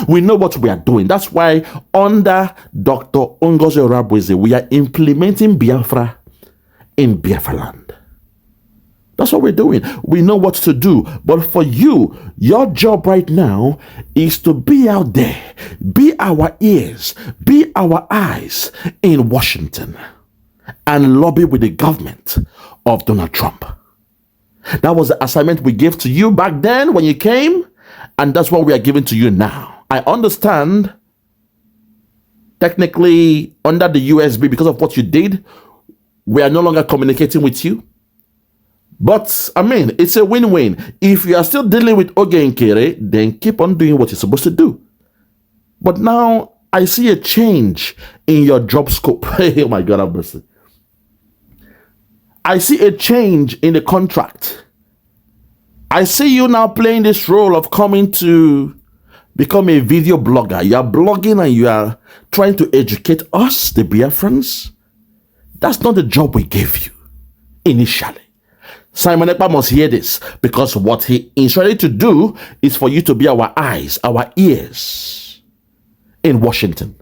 We know what we are doing. That's why under Dr. Ngozi Oruabueze, we are implementing Biafra in Biafra land. That's what we're doing. We know what to do. But for you, your job right now is to be out there, be our ears, be our eyes in Washington and lobby with the government of Donald Trump. That was the assignment we gave to you back then when you came, and that's what we are giving to you now. I understand technically under the USB, because of what you did, we are no longer communicating with you. But I mean, it's a win-win. If you are still dealing with Oge Nkere, then keep on doing what you're supposed to do. But now I see a change in your job scope. Oh my God, have mercy. I see a change in the contract. I see you now playing this role of coming to become a video blogger. You are blogging and you are trying to educate us, the Biafrans. That's not the job we gave you initially. Simon Ekpa must hear this, because what he instructed to do is for you to be our eyes, our ears in Washington.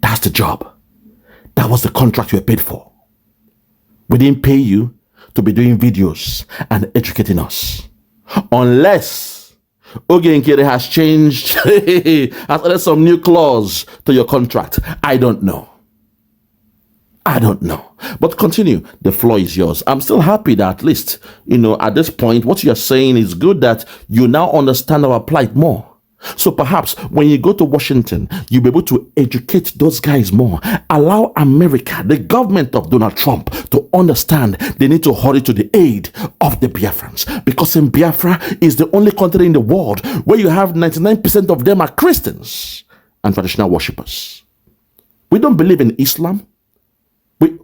That's the job. That was the contract you were paid for. We didn't pay you to be doing videos and educating us. Unless Oge Nkere has changed, has added some new clause to your contract. I don't know. But continue. The floor is yours. I'm still happy that at least, at this point, what you're saying is good, that you now understand our plight more. So perhaps when you go to Washington, you'll be able to educate those guys more. Allow America, the government of Donald Trump, to understand they need to hurry to the aid of the Biafrans. Because in Biafra is the only country in the world where you have 99% of them are Christians and traditional worshippers. We don't believe in Islam.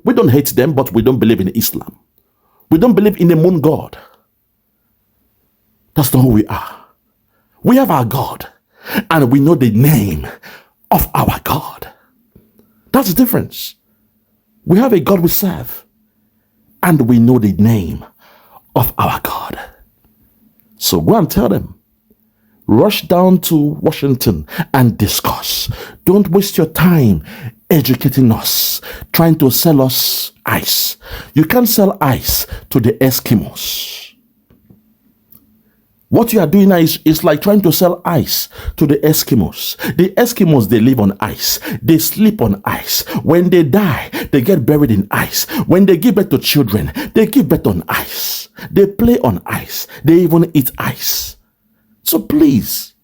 We don't hate them, but we don't believe in Islam. We don't believe in a moon god. That's not who we are. We have our God, and we know the name of our God. That's the difference. We have a God we serve, and we know the name of our God. So go and tell them. Rush down to Washington and discuss. Don't waste your time educating us, trying to sell us ice. You can't sell ice to the Eskimos. What you are doing now is like trying to sell ice to the Eskimos. The Eskimos, they live on ice. They sleep on ice. When they die, they get buried in ice. When they give birth to children, they give birth on ice. They play on ice. They even eat ice. So please,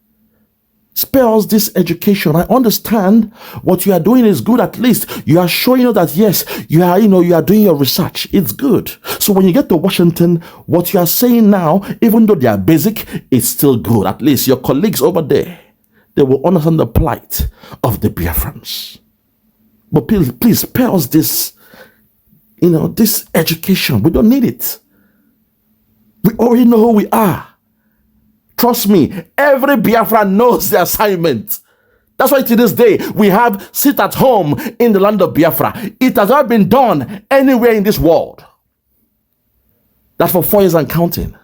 spare us this education. I understand what you are doing is good. At least you are showing us that yes, you are doing your research. It's good. So when you get to Washington, what you are saying now, even though they are basic, it's still good. At least your colleagues over there, they will understand the plight of the Biafrans. But please spare us this, this education. We don't need it. We already know who we are. Trust me, every Biafra knows the assignment. That's why to this day, we have sit at home in the land of Biafra. It has not been done anywhere in this world. That's for 4 years and counting.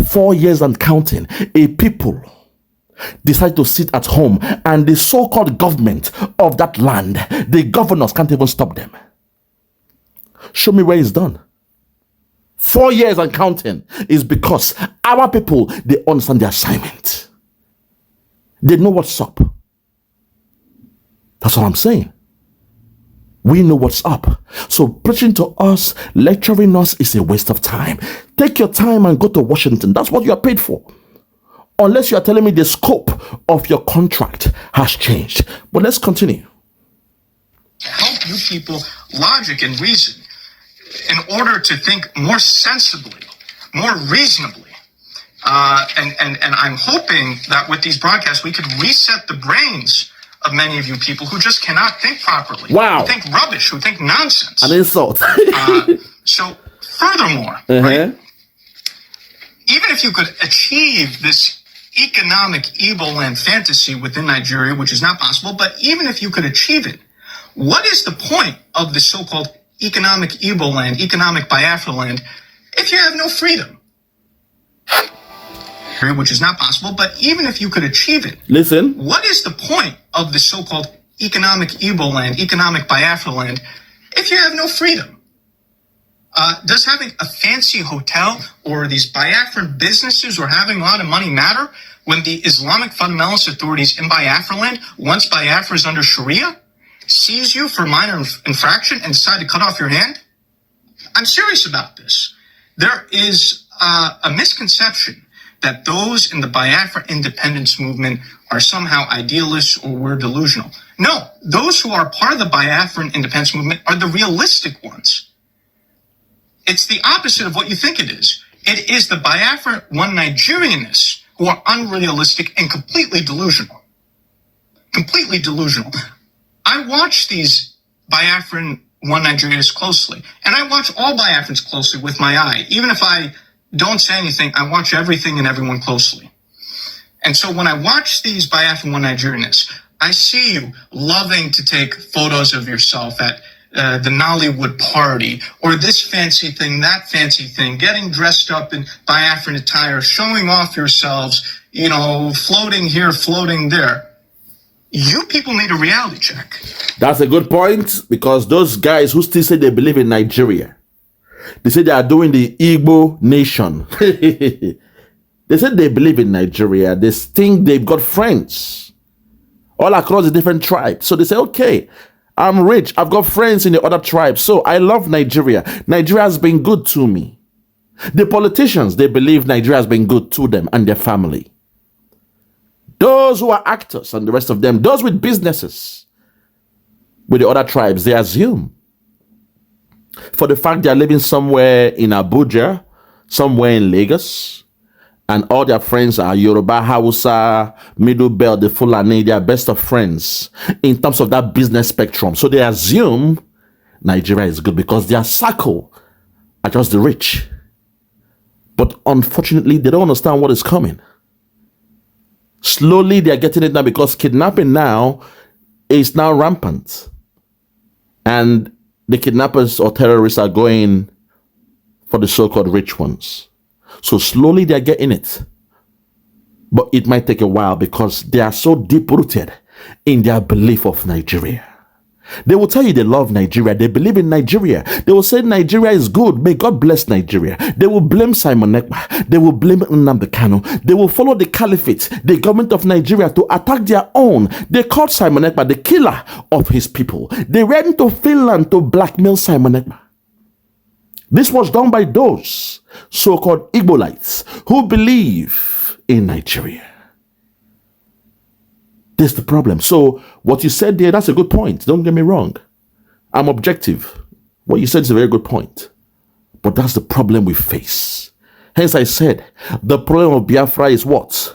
4 years and counting. A people decide to sit at home, and the so-called government of that land, the governors can't even stop them. Show me where it's done. 4 years and counting is because our people, they understand the assignment. They know what's up. That's what I'm saying. We know what's up. So preaching to us, lecturing us is a waste of time. Take your time and go to Washington. That's what you are paid for. Unless you are telling me the scope of your contract has changed. But let's continue. To help you people logic and reason in order to think more sensibly, more reasonably. And I'm hoping that with these broadcasts, we could reset the brains of many of you people who just cannot think properly. Wow. Who think rubbish, who think nonsense. An insult. So furthermore, right, even if you could achieve this economic evil land fantasy within Nigeria, which is not possible, but even if you could achieve it, what is the point of the so-called economic evil land, economic Biafra land, if you have no freedom? Which is not possible, but even if you could achieve it, listen, what is the point of the so-called economic evil land, economic Biafra land, if you have no freedom? Does having a fancy hotel or these Biafran businesses or having a lot of money matter when the Islamic fundamentalist authorities in Biafra land, once Biafra is under Sharia, seize you for minor infraction and decide to cut off your hand? I'm serious about this. There is a misconception that those in the Biafra independence movement are somehow idealists or we're delusional. No, those who are part of the Biafran independence movement are the realistic ones. It's the opposite of what you think it is. It is the Biafra One Nigerianists who are unrealistic and completely delusional. Completely delusional. I watch these Biafran One Nigerianists closely, and I watch all Biafrans closely with my eye. Even if I don't say anything, I watch everything and everyone closely. And so when I watch these Biafran One Nigerianists, I see you loving to take photos of yourself at the Nollywood party, or this fancy thing, that fancy thing, getting dressed up in Biafran attire, showing off yourselves, you know, floating here, floating there. You people need a reality check. That's a good point, because those guys who still say they believe in Nigeria, they say they are doing the Igbo nation. They said they believe in Nigeria. They think they've got friends all across the different tribes. So they say, okay, I'm rich. I've got friends in the other tribes. So I love Nigeria. Nigeria has been good to me. The politicians, they believe Nigeria has been good to them and their family. Those who are actors and the rest of them, those with businesses with the other tribes, they assume for the fact they are living somewhere in Abuja, somewhere in Lagos, and all their friends are Yoruba, Hausa, Middle Belt, the Fulani, they are best of friends in terms of that business spectrum. So they assume Nigeria is good because their circle are just the rich. But unfortunately, they don't understand what is coming. Slowly, they are getting it now because kidnapping now is now rampant. And the kidnappers or terrorists are going for the so-called rich ones. So slowly they're getting it. But it might take a while because they are so deep-rooted in their belief of Nigeria. They will tell you they love Nigeria. They believe in Nigeria. They will say Nigeria is good. May God bless Nigeria. They will blame Simon Ekpa. They will blame Nnamdi Kanu. They will follow the caliphate, the government of Nigeria, to attack their own. They called Simon Ekpa the killer of his people. They went to Finland to blackmail Simon Ekpa. This was done by those so-called Igbolites who believe in Nigeria. This is the problem. So what you said there, that's a good point. Don't get me wrong. I'm objective. What you said is a very good point. But that's the problem we face. Hence I said, the problem of Biafra is what?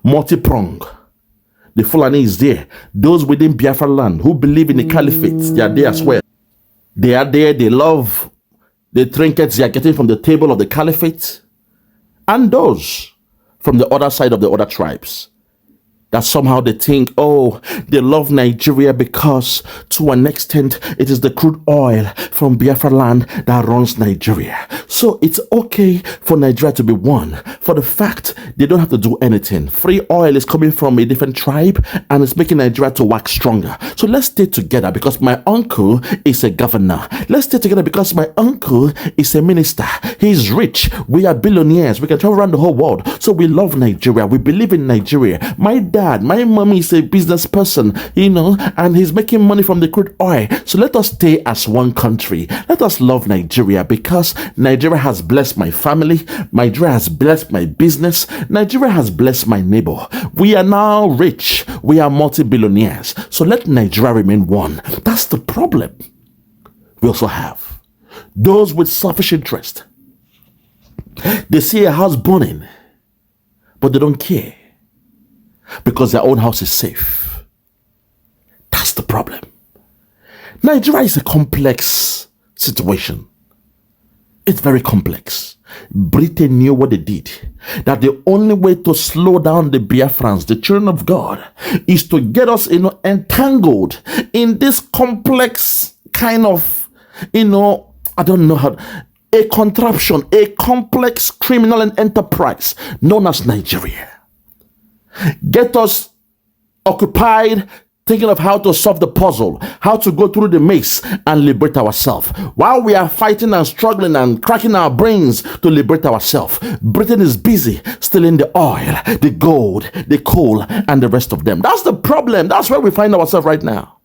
Multi-pronged. The Fulani is there. Those within Biafra land who believe in the caliphate, they are there as well. They are there. They love the trinkets they are getting from the table of the caliphate. And those from the other side of the other tribes, that somehow they think, oh, they love Nigeria because to an extent it is the crude oil from Biafra land that runs Nigeria. So it's okay for Nigeria to be one for the fact they don't have to do anything. Free oil is coming from a different tribe and it's making Nigeria to wax stronger. So let's stay together because my uncle is a governor. Let's stay together because my uncle is a minister. He's rich. We are billionaires. We can travel around the whole world. So we love Nigeria. We believe in Nigeria. My dad, my mommy is a business person, you know, and he's making money from the crude oil. So let us stay as one country. Let us love Nigeria because Nigeria has blessed my family. Nigeria has blessed my business. Nigeria has blessed my neighbor. We are now rich. We are multi-billionaires. So let Nigeria remain one. That's the problem. we also have those with selfish interest. They see a house burning, but they don't care because their own house is safe. That's the problem. Nigeria is a complex situation. It's very complex. Britain knew what they did. That the only way to slow down the Biafrans, the children of God, is to get us, entangled in this complex kind of, I don't know how, a contraption, a complex criminal enterprise known as Nigeria. Get us occupied thinking of how to solve the puzzle, how to go through the maze and liberate ourselves. While we are fighting and struggling and cracking our brains to liberate ourselves, Britain is busy stealing the oil, the gold, the coal, and the rest of them. That's the problem. That's where we find ourselves right now.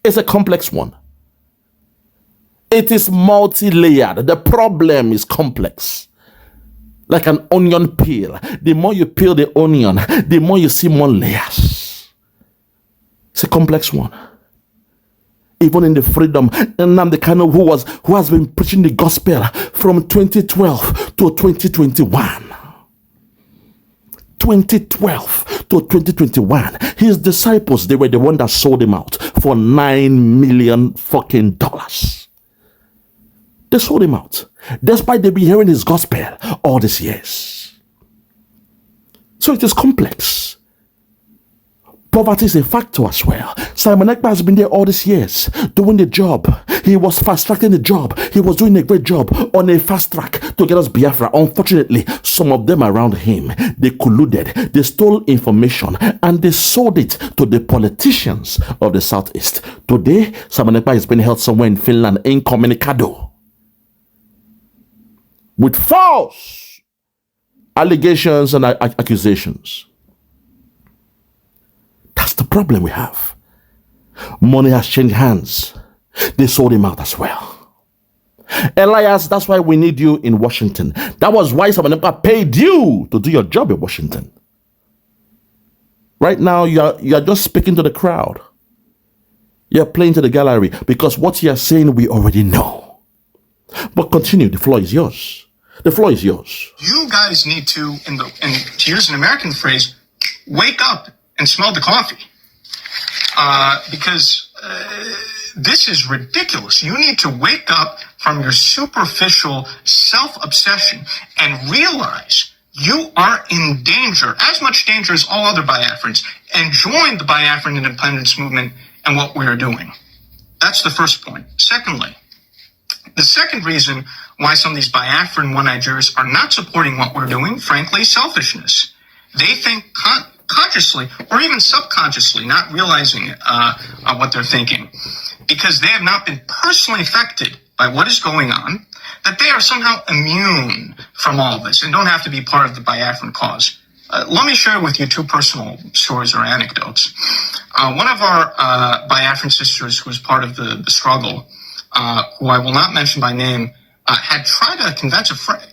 It's a complex one. It is multi-layered. The problem is complex. Like an onion peel. The more you peel the onion, the more you see more layers. It's a complex one. Even in the freedom, Nnamdi Kanu, who has been preaching the gospel from 2012 to 2021. 2012 to 2021. His disciples, they were the one that sold him out for $9 million fucking dollars. They sold him out, despite they be hearing his gospel all these years. So it is complex. Poverty is a factor as well. Simon Ekpa has been there all these years, doing the job. He was fast-tracking the job. He was doing a great job on a fast track to get us Biafra. Unfortunately, some of them around him, they colluded, they stole information, and they sold it to the politicians of the Southeast. Today, Simon Ekpa is being held somewhere in Finland, incommunicado, with false allegations and accusations. That's the problem we have. Money has changed hands. They sold him out as well. Elias, that's why we need you in Washington. That was why someone paid you to do your job in Washington. Right now, you're just speaking to the crowd. You're playing to the gallery because what you're saying, we already know. But continue. The floor is yours. The floor is yours. You guys need to, and to use an American phrase, wake up and smell the coffee. Because this is ridiculous. You need to wake up from your superficial self-obsession and realize you are in danger, as much danger as all other Biafrans, and join the Biafran independence movement and what we are doing. That's the first point. Secondly, the second reason why some of these Biafran one-Nigerians are not supporting what we're doing, frankly, selfishness. They think consciously or even subconsciously, not realizing what they're thinking, because they have not been personally affected by what is going on, that they are somehow immune from all this and don't have to be part of the Biafran cause. Let me share with you two personal stories or anecdotes. One of our Biafran sisters who was part of the struggle, who I will not mention by name, had tried to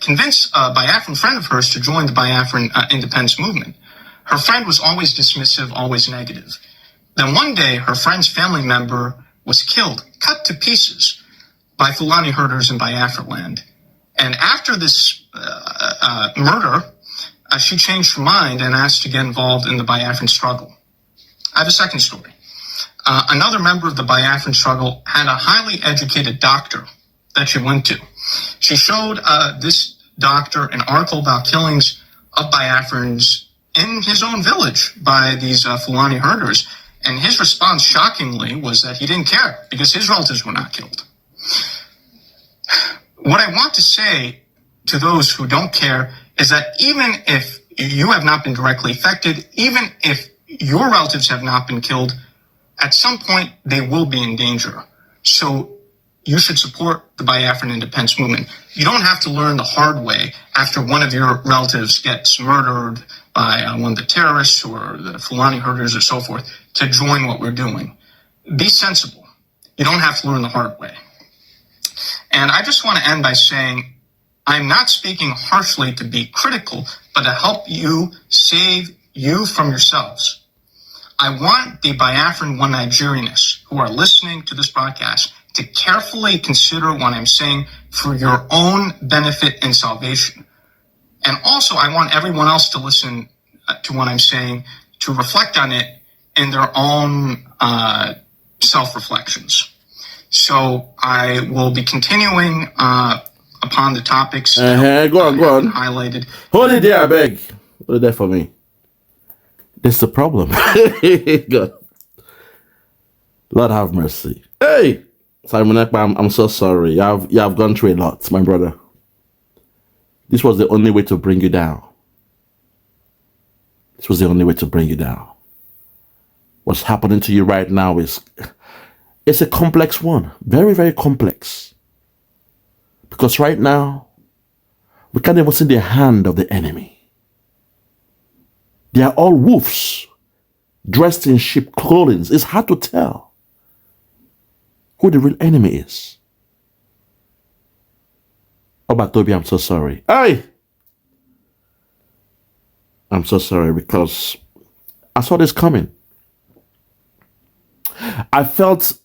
convince a Biafran friend of hers to join the Biafran independence movement. Her friend was always dismissive, always negative. Then one day, her friend's family member was killed, cut to pieces, by Fulani herders in Biafra land. And after this murder, she changed her mind and asked to get involved in the Biafran struggle. I have a second story. Another member of the Biafran struggle had a highly educated doctor that she went to. She showed this doctor an article about killings of Biafrans in his own village by these Fulani herders. And his response, shockingly, was that he didn't care because his relatives were not killed. What I want to say to those who don't care is that even if you have not been directly affected, even if your relatives have not been killed, at some point they will be in danger. So you should support the Biafran independence movement. You don't have to learn the hard way after one of your relatives gets murdered by one of the terrorists or the Fulani herders or so forth to join what we're doing. Be sensible. You don't have to learn the hard way. And I just want to end by saying, I'm not speaking harshly to be critical, but to help you save you from yourselves. I want the Biafran one Nigerianists who are listening to this broadcast to carefully consider what I'm saying for your own benefit and salvation. And also, I want everyone else to listen to what I'm saying, to reflect on it in their own self-reflections. So I will be continuing upon the topics that Go on. highlighted. Hold it there, I beg. Hold it there for me. This is the problem. God. Lord have mercy. Hey, Simon Ekpa, I'm so sorry. You have gone through a lot, my brother. This was the only way to bring you down. This was the only way to bring you down. What's happening to you right now it's a complex one. Very, very complex. Because right now, we can't even see the hand of the enemy. They are all wolves, dressed in sheep clothing. It's hard to tell who the real enemy is. Toby, I'm so sorry. Hey! I'm so sorry because I saw this coming. I felt,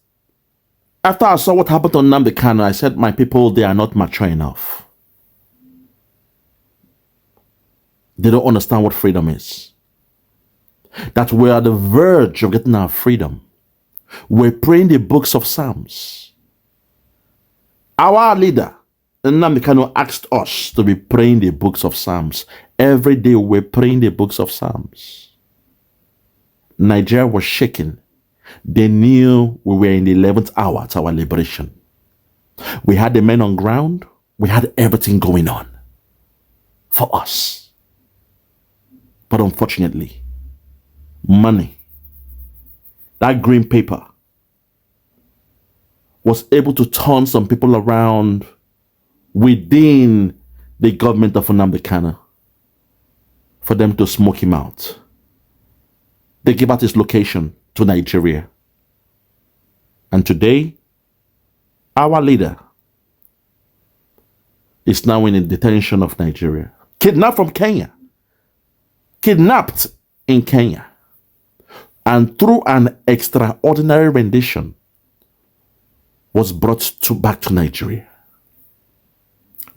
after I saw what happened to Nnamdi Kanu, I said, my people, they are not mature enough. They don't understand what freedom is. That we're at the verge of getting our freedom. We're praying the books of Psalms. Our leader, Nnamdi Kanu, asked us to be praying the books of Psalms. Every day we're praying the books of Psalms. Nigeria was shaking. They knew we were in the 11th hour to our liberation. We had the men on ground. We had everything going on for us. But unfortunately, money, that green paper, was able to turn some people around within the government of Nnamdi Kanu for them to smoke him out. They gave out his location to Nigeria. And today, our leader is now in the detention of Nigeria. Kidnapped from Kenya. Kidnapped in Kenya. And through an extraordinary rendition, was brought back to Nigeria.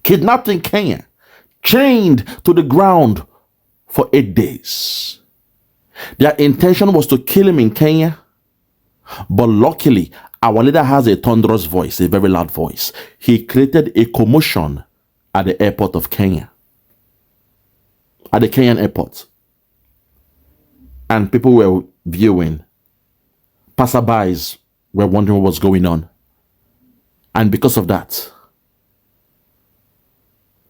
Kidnapped in Kenya. Chained to the ground for 8 days. Their intention was to kill him in Kenya. But luckily, our leader has a thunderous voice, a very loud voice. He created a commotion at the airport of Kenya. At the Kenyan airport. And people were viewing. Passerbys were wondering what was going on. And because of that,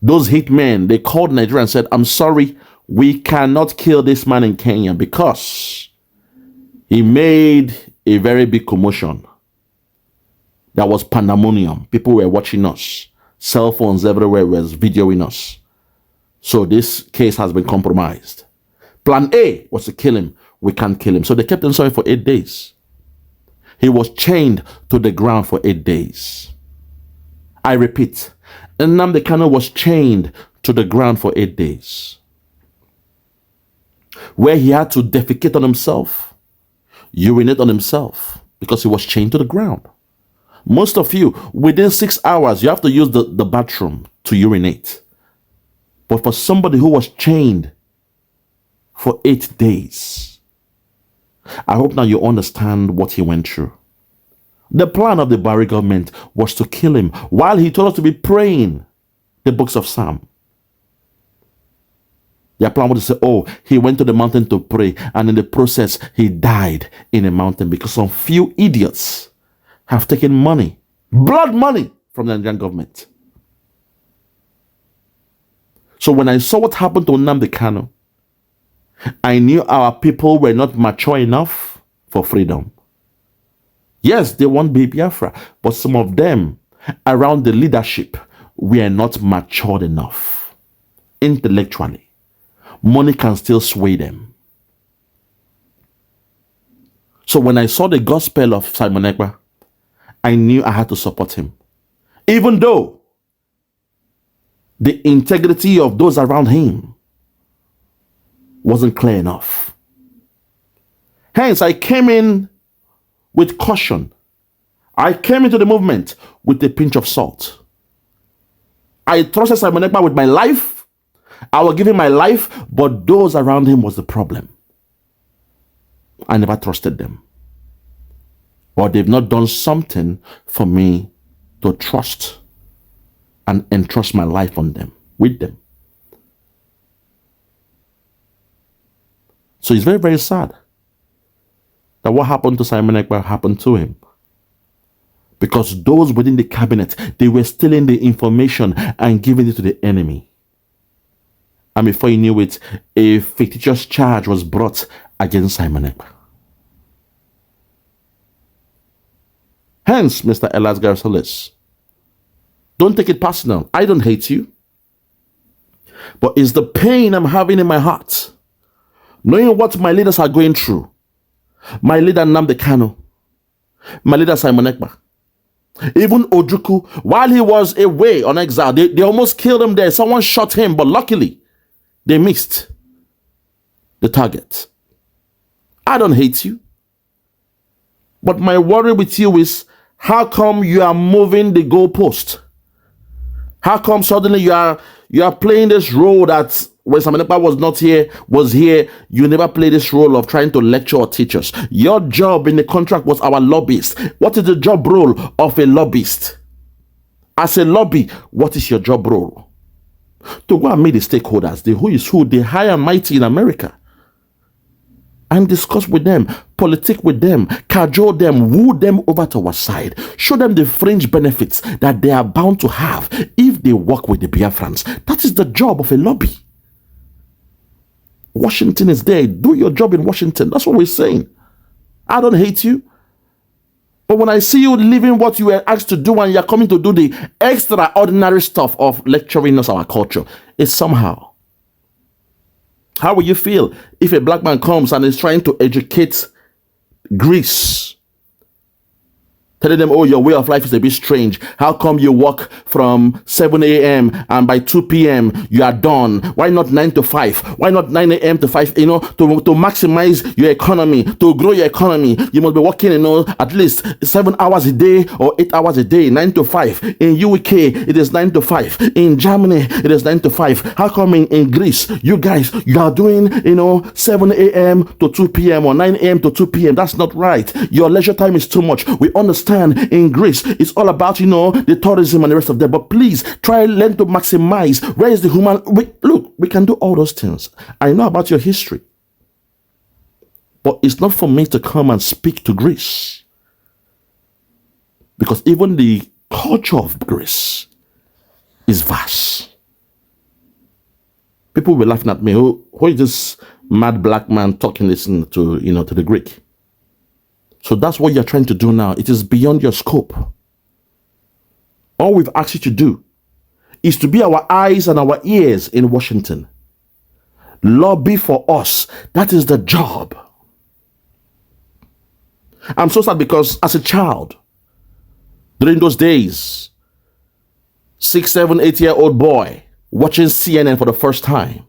those hitmen, they called Nigeria and said, I'm sorry, we cannot kill this man in Kenya because he made a very big commotion. That was pandemonium. People were watching us. Cell phones everywhere was videoing us. So this case has been compromised. Plan A was to kill him. We can't kill him. So they kept him sorry for 8 days. He was chained to the ground for 8 days. I repeat, Nnamdi Kanu was chained to the ground for 8 days. Where he had to defecate on himself, urinate on himself, because he was chained to the ground. Most of you, within 6 hours, you have to use the bathroom to urinate. But for somebody who was chained for 8 days, I hope now you understand what he went through. The plan of the Buhari government was to kill him while he told us to be praying the books of Psalm. Their plan was to say, oh, he went to the mountain to pray, and in the process, he died in a mountain because some few idiots have taken money, blood money, from the Nigerian government. So when I saw what happened to Nnamdi Kanu, I knew our people were not mature enough for freedom. Yes, they want Biafra, but some of them around the leadership were not matured enough intellectually. Money can still sway them. So when I saw the gospel of Simon Ekpa, I knew I had to support him. Even though the integrity of those around him wasn't clear enough. Hence, I came in with caution. I came into the movement with a pinch of salt. I trusted Simon Ekpa with my life. I was giving my life, but those around him was the problem. I never trusted them. Or they've not done something for me to trust and entrust my life on them, with them. So it's very, very sad that what happened to Simon Ekpa happened to him. Because those within the cabinet, they were stealing the information and giving it to the enemy. And before you knew it, a fictitious charge was brought against Simon Ekpa. Hence, Mr. Elias GERASOULIS, don't take it personal. I don't hate you. But it's the pain I'm having in my heart, knowing what my leaders are going through. My leader Nnamdi Kanu, my leader Simon Ekpa, even Ojukwu, while he was away on exile, they almost killed him there. Someone shot him, but luckily, they missed the target. I don't hate you. But my worry with you is, how come you are moving the goalpost? How come suddenly you are playing this role that when Simon Ekpa was here, you never played this role of trying to lecture or teach us. Your job in the contract was our lobbyist. What is the job role of a lobbyist? As a lobby, what is your job role? To go and meet the stakeholders, the who is who, the high and mighty in America, and discuss with them, politic with them, cajole them, woo them over to our side, show them the fringe benefits that they are bound to have if they work with the Biafrans. That is the job of a lobby. Washington is there. Do your job in Washington. That's what we're saying. I don't hate you. But when I see you leaving what you were asked to do and you're coming to do the extraordinary stuff of lecturing us our culture, it's somehow. How will you feel if a black man comes and is trying to educate Greece, telling them, oh, your way of life is a bit strange. How come you work from 7 a.m. and by 2 p.m. you are done? Why not 9 to 5? Why not 9 a.m. to 5? To maximize your economy, to grow your economy, you must be working, at least 7 hours a day or 8 hours a day, 9 to 5. In UK, it is 9 to 5. In Germany, it is 9 to 5. How come in Greece, you guys, you are doing, 7 a.m. to 2 p.m. or 9 a.m. to 2 p.m. That's not right. Your leisure time is too much. We understand in Greece, it's all about, the tourism and the rest of that. But please try learn to maximize. Where is the human? Look, we can do all those things. I know about your history. But it's not for me to come and speak to Greece. Because even the culture of Greece is vast. People were laughing at me. Who is this mad black man talking, listening to, to the Greek? So that's what you're trying to do now. It is beyond your scope. All we've asked you to do is to be our eyes and our ears in Washington. Lobby for us. That is the job. I'm so sad because as a child, during those days, 6, 7, 8-year-old boy watching CNN for the first time.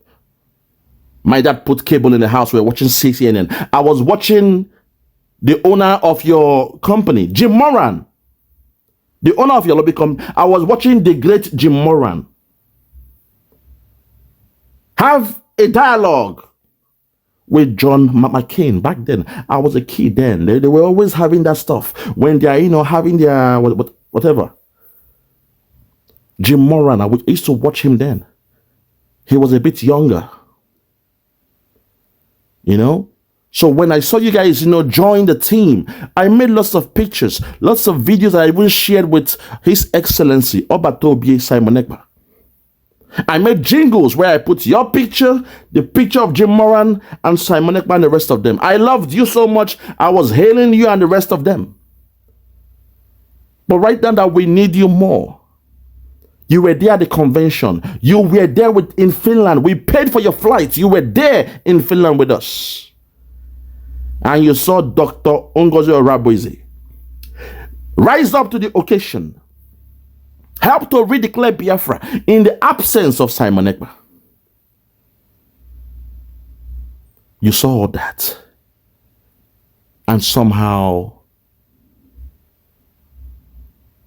My dad put cable in the house. We were watching CNN. I was watching the owner of your company, Jim Moran, the owner of your lobby company. I was watching the great Jim Moran have a dialogue with John McCain. Back then, I was a kid then. They were always having that stuff when they are, having their whatever. Jim Moran, I used to watch him then. He was a bit younger. So when I saw you guys, join the team, I made lots of pictures, lots of videos I even shared with His Excellency Obatobi Simon Ekpa. I made jingles where I put your picture, the picture of Jim Moran and Simon Ekpa and the rest of them. I loved you so much, I was hailing you and the rest of them. But right now that we need you more. You were there at the convention. You were there in Finland. We paid for your flight. You were there in Finland with us. And you saw Dr. Ngozi Orabuize rise up to the occasion, help to redeclare Biafra in the absence of Simon Ekpa. You saw all that. And somehow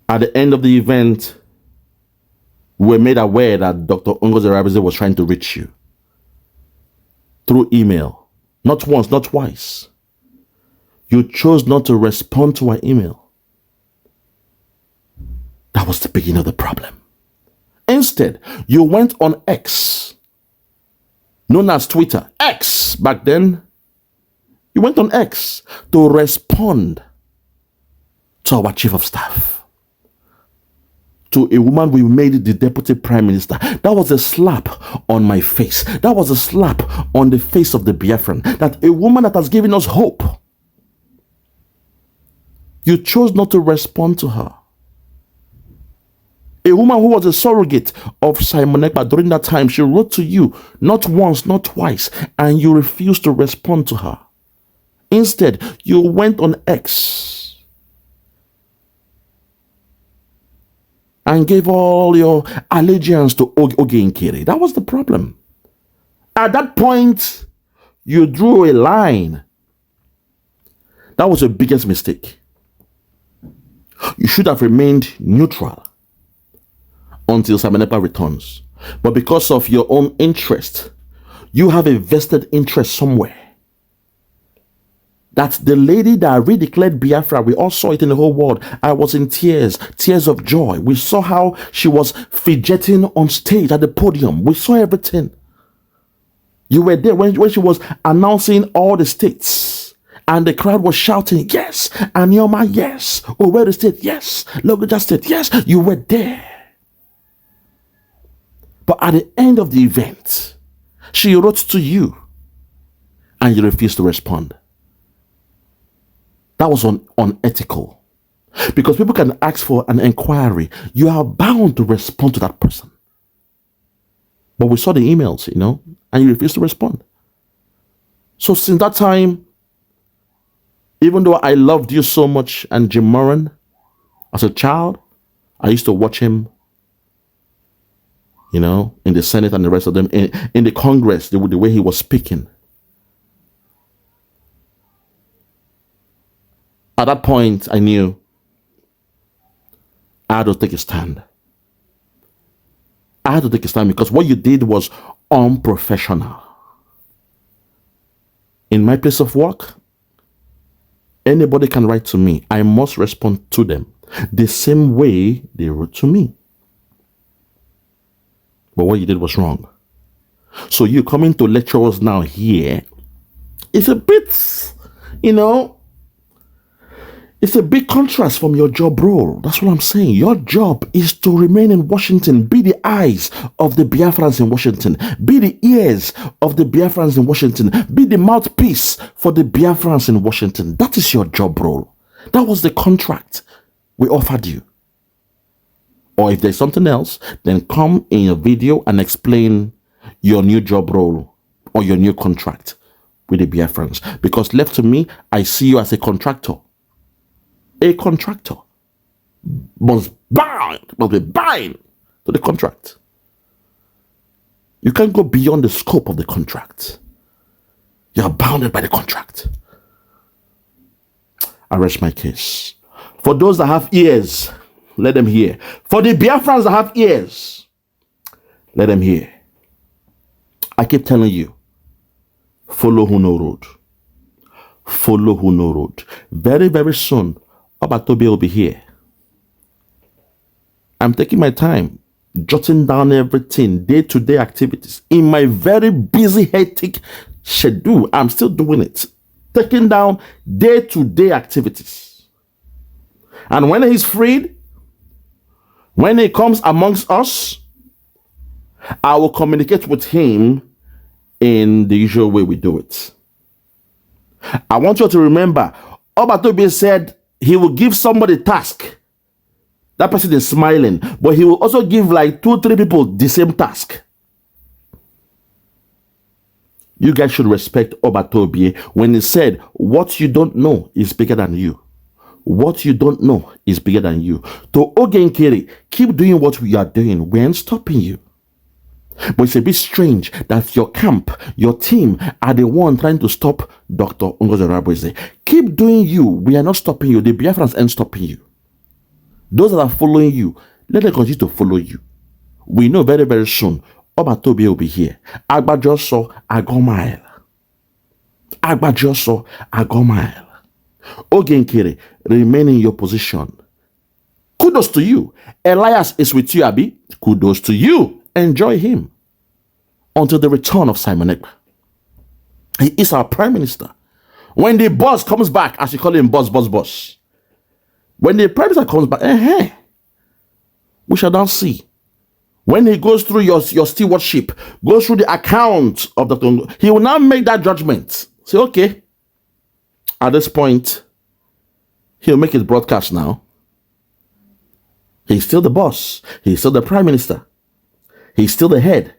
At the end of the event, we were made aware that Dr. GERASOULIS was trying to reach you through email. Not once, not twice. You chose not to respond to our email. That was the beginning of the problem. Instead, you went on X, known as Twitter, X back then. You went on X to respond to our chief of staff, to a woman we made the deputy prime minister. That was a slap on my face. That was a slap on the face of the Biafran. That a woman that has given us hope, you chose not to respond to her. A woman who was a surrogate of Simon Ekpa during that time, she wrote to you not once, not twice, and you refused to respond to her. Instead, you went on X and gave all your allegiance to Ogenkere. That was the problem. At that point, you drew a line. That was your biggest mistake. You should have remained neutral until Simon Ekpa returns. But because of your own interest, you have a vested interest somewhere. That the lady that redeclared Biafra, we all saw it in the whole world. I was in tears, tears of joy. We saw how she was fidgeting on stage at the podium. We saw everything. You were there when she was announcing all the states. And the crowd was shouting, yes. Anyoma, yes. Owerri State, yes. Lokoja State, yes. You were there. But at the end of the event, she wrote to you and you refused to respond. That was unethical. Because people can ask for an inquiry. You are bound to respond to that person. But we saw the emails, and you refused to respond. So since that time, even though I loved you so much and Jim Moran, as a child, I used to watch him, in the Senate and the rest of them, in the Congress, the way he was speaking. At that point, I knew I had to take a stand. I had to take a stand because what you did was unprofessional. In my place of work, anybody can write to me. I must respond to them the same way they wrote to me. But what you did was wrong. So you coming to lecture us now here, it's a bit, it's a big contrast from your job role. That's what I'm saying. Your job is to remain in Washington, be the eyes of the Biafrans in Washington, be the ears of the Biafrans in Washington, be the mouthpiece for the Biafrans in Washington. That is your job role. That was the contract we offered you. Or if there's something else, then come in your video and explain your new job role or your new contract with the Biafrans. Because left to me, I see you as a contractor. A contractor must be bound to the contract. You can't go beyond the scope of the contract. You are bounded by the contract. I rest my case. For those that have ears, let them hear. For the Biafrans that have ears, let them hear. I keep telling you, follow who no road. Follow who no road. Very, very soon, Obatobe will be here. I'm taking my time, jotting down everything, day-to-day activities. In my very busy, hectic schedule, I'm still doing it. Taking down day-to-day activities. And when he's freed, when he comes amongst us, I will communicate with him in the usual way we do it. I want you to remember, Obatobe said he will give somebody a task. That person is smiling, but he will also give like 2-3 people the same task. You guys should respect Obatobe when he said, what you don't know is bigger than you. What you don't know is bigger than you. To Ogenkere, keep doing what we are doing. We ain't stopping you. But it's a bit strange that your camp, your team are the one trying to stop Dr. GERASOULIS. Keep doing you. We are not stopping you. The Biafrans ain't stopping you. Those that are following you, let them continue to follow you. We know very, very soon, Obatobi will be here. Agbajoso Agomile. Agbajoso Agomile. Ogenkere, remain in your position. Kudos to you. Elias is with you, Abi. Kudos to you. Enjoy him. Until the return of Simon Ekpa. He is our prime minister. When the boss comes back, as you call him, boss. When the prime minister comes back, we shall now see. When he goes through your stewardship, goes through the account of the Congo, he will now make that judgment. Say, okay, at this point, he'll make his broadcast now. He's still the boss. He's still the prime minister. He's still the head.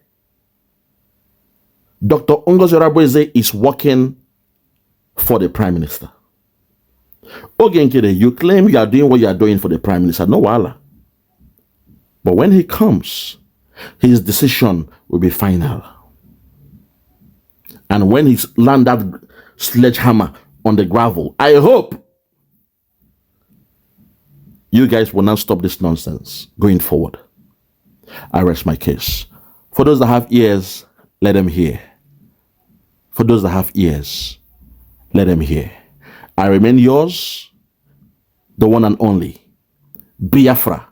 Dr. Ngozi Orabueze is working for the prime minister. Ogenkere, you claim you are doing what you are doing for the prime minister. No wala. But when he comes, his decision will be final. And when he lands that sledgehammer on the gravel, I hope you guys will not stop this nonsense going forward. I rest my case. For those that have ears, let them hear. For those that have ears, let them hear. I remain yours, the one and only, Biafra,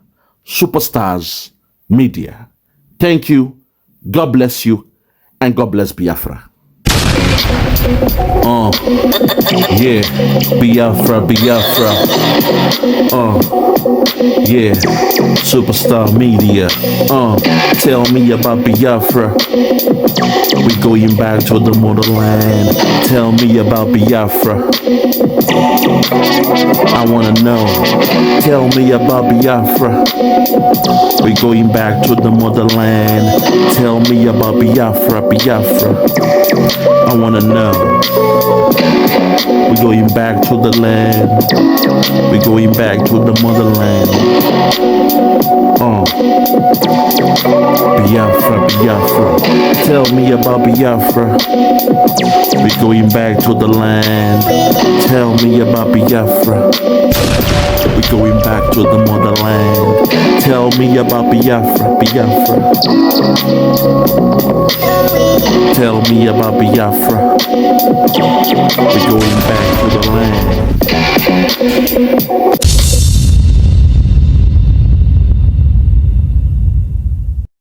Superstars Media. Thank you, God bless you, and God bless Biafra. Yeah, Biafra. Yeah, Superstar Media. Tell me about Biafra. We going back to the motherland. Tell me about Biafra. I wanna know. Tell me about Biafra. We going back to the motherland. Tell me about Biafra. I wanna know. We're going back to the land. We're going back to the motherland. Biafra. Tell me about Biafra. We're going back to the land. Tell me about Biafra. We're going back to the motherland. Tell me about Biafra. Tell me about Biafra. We're going back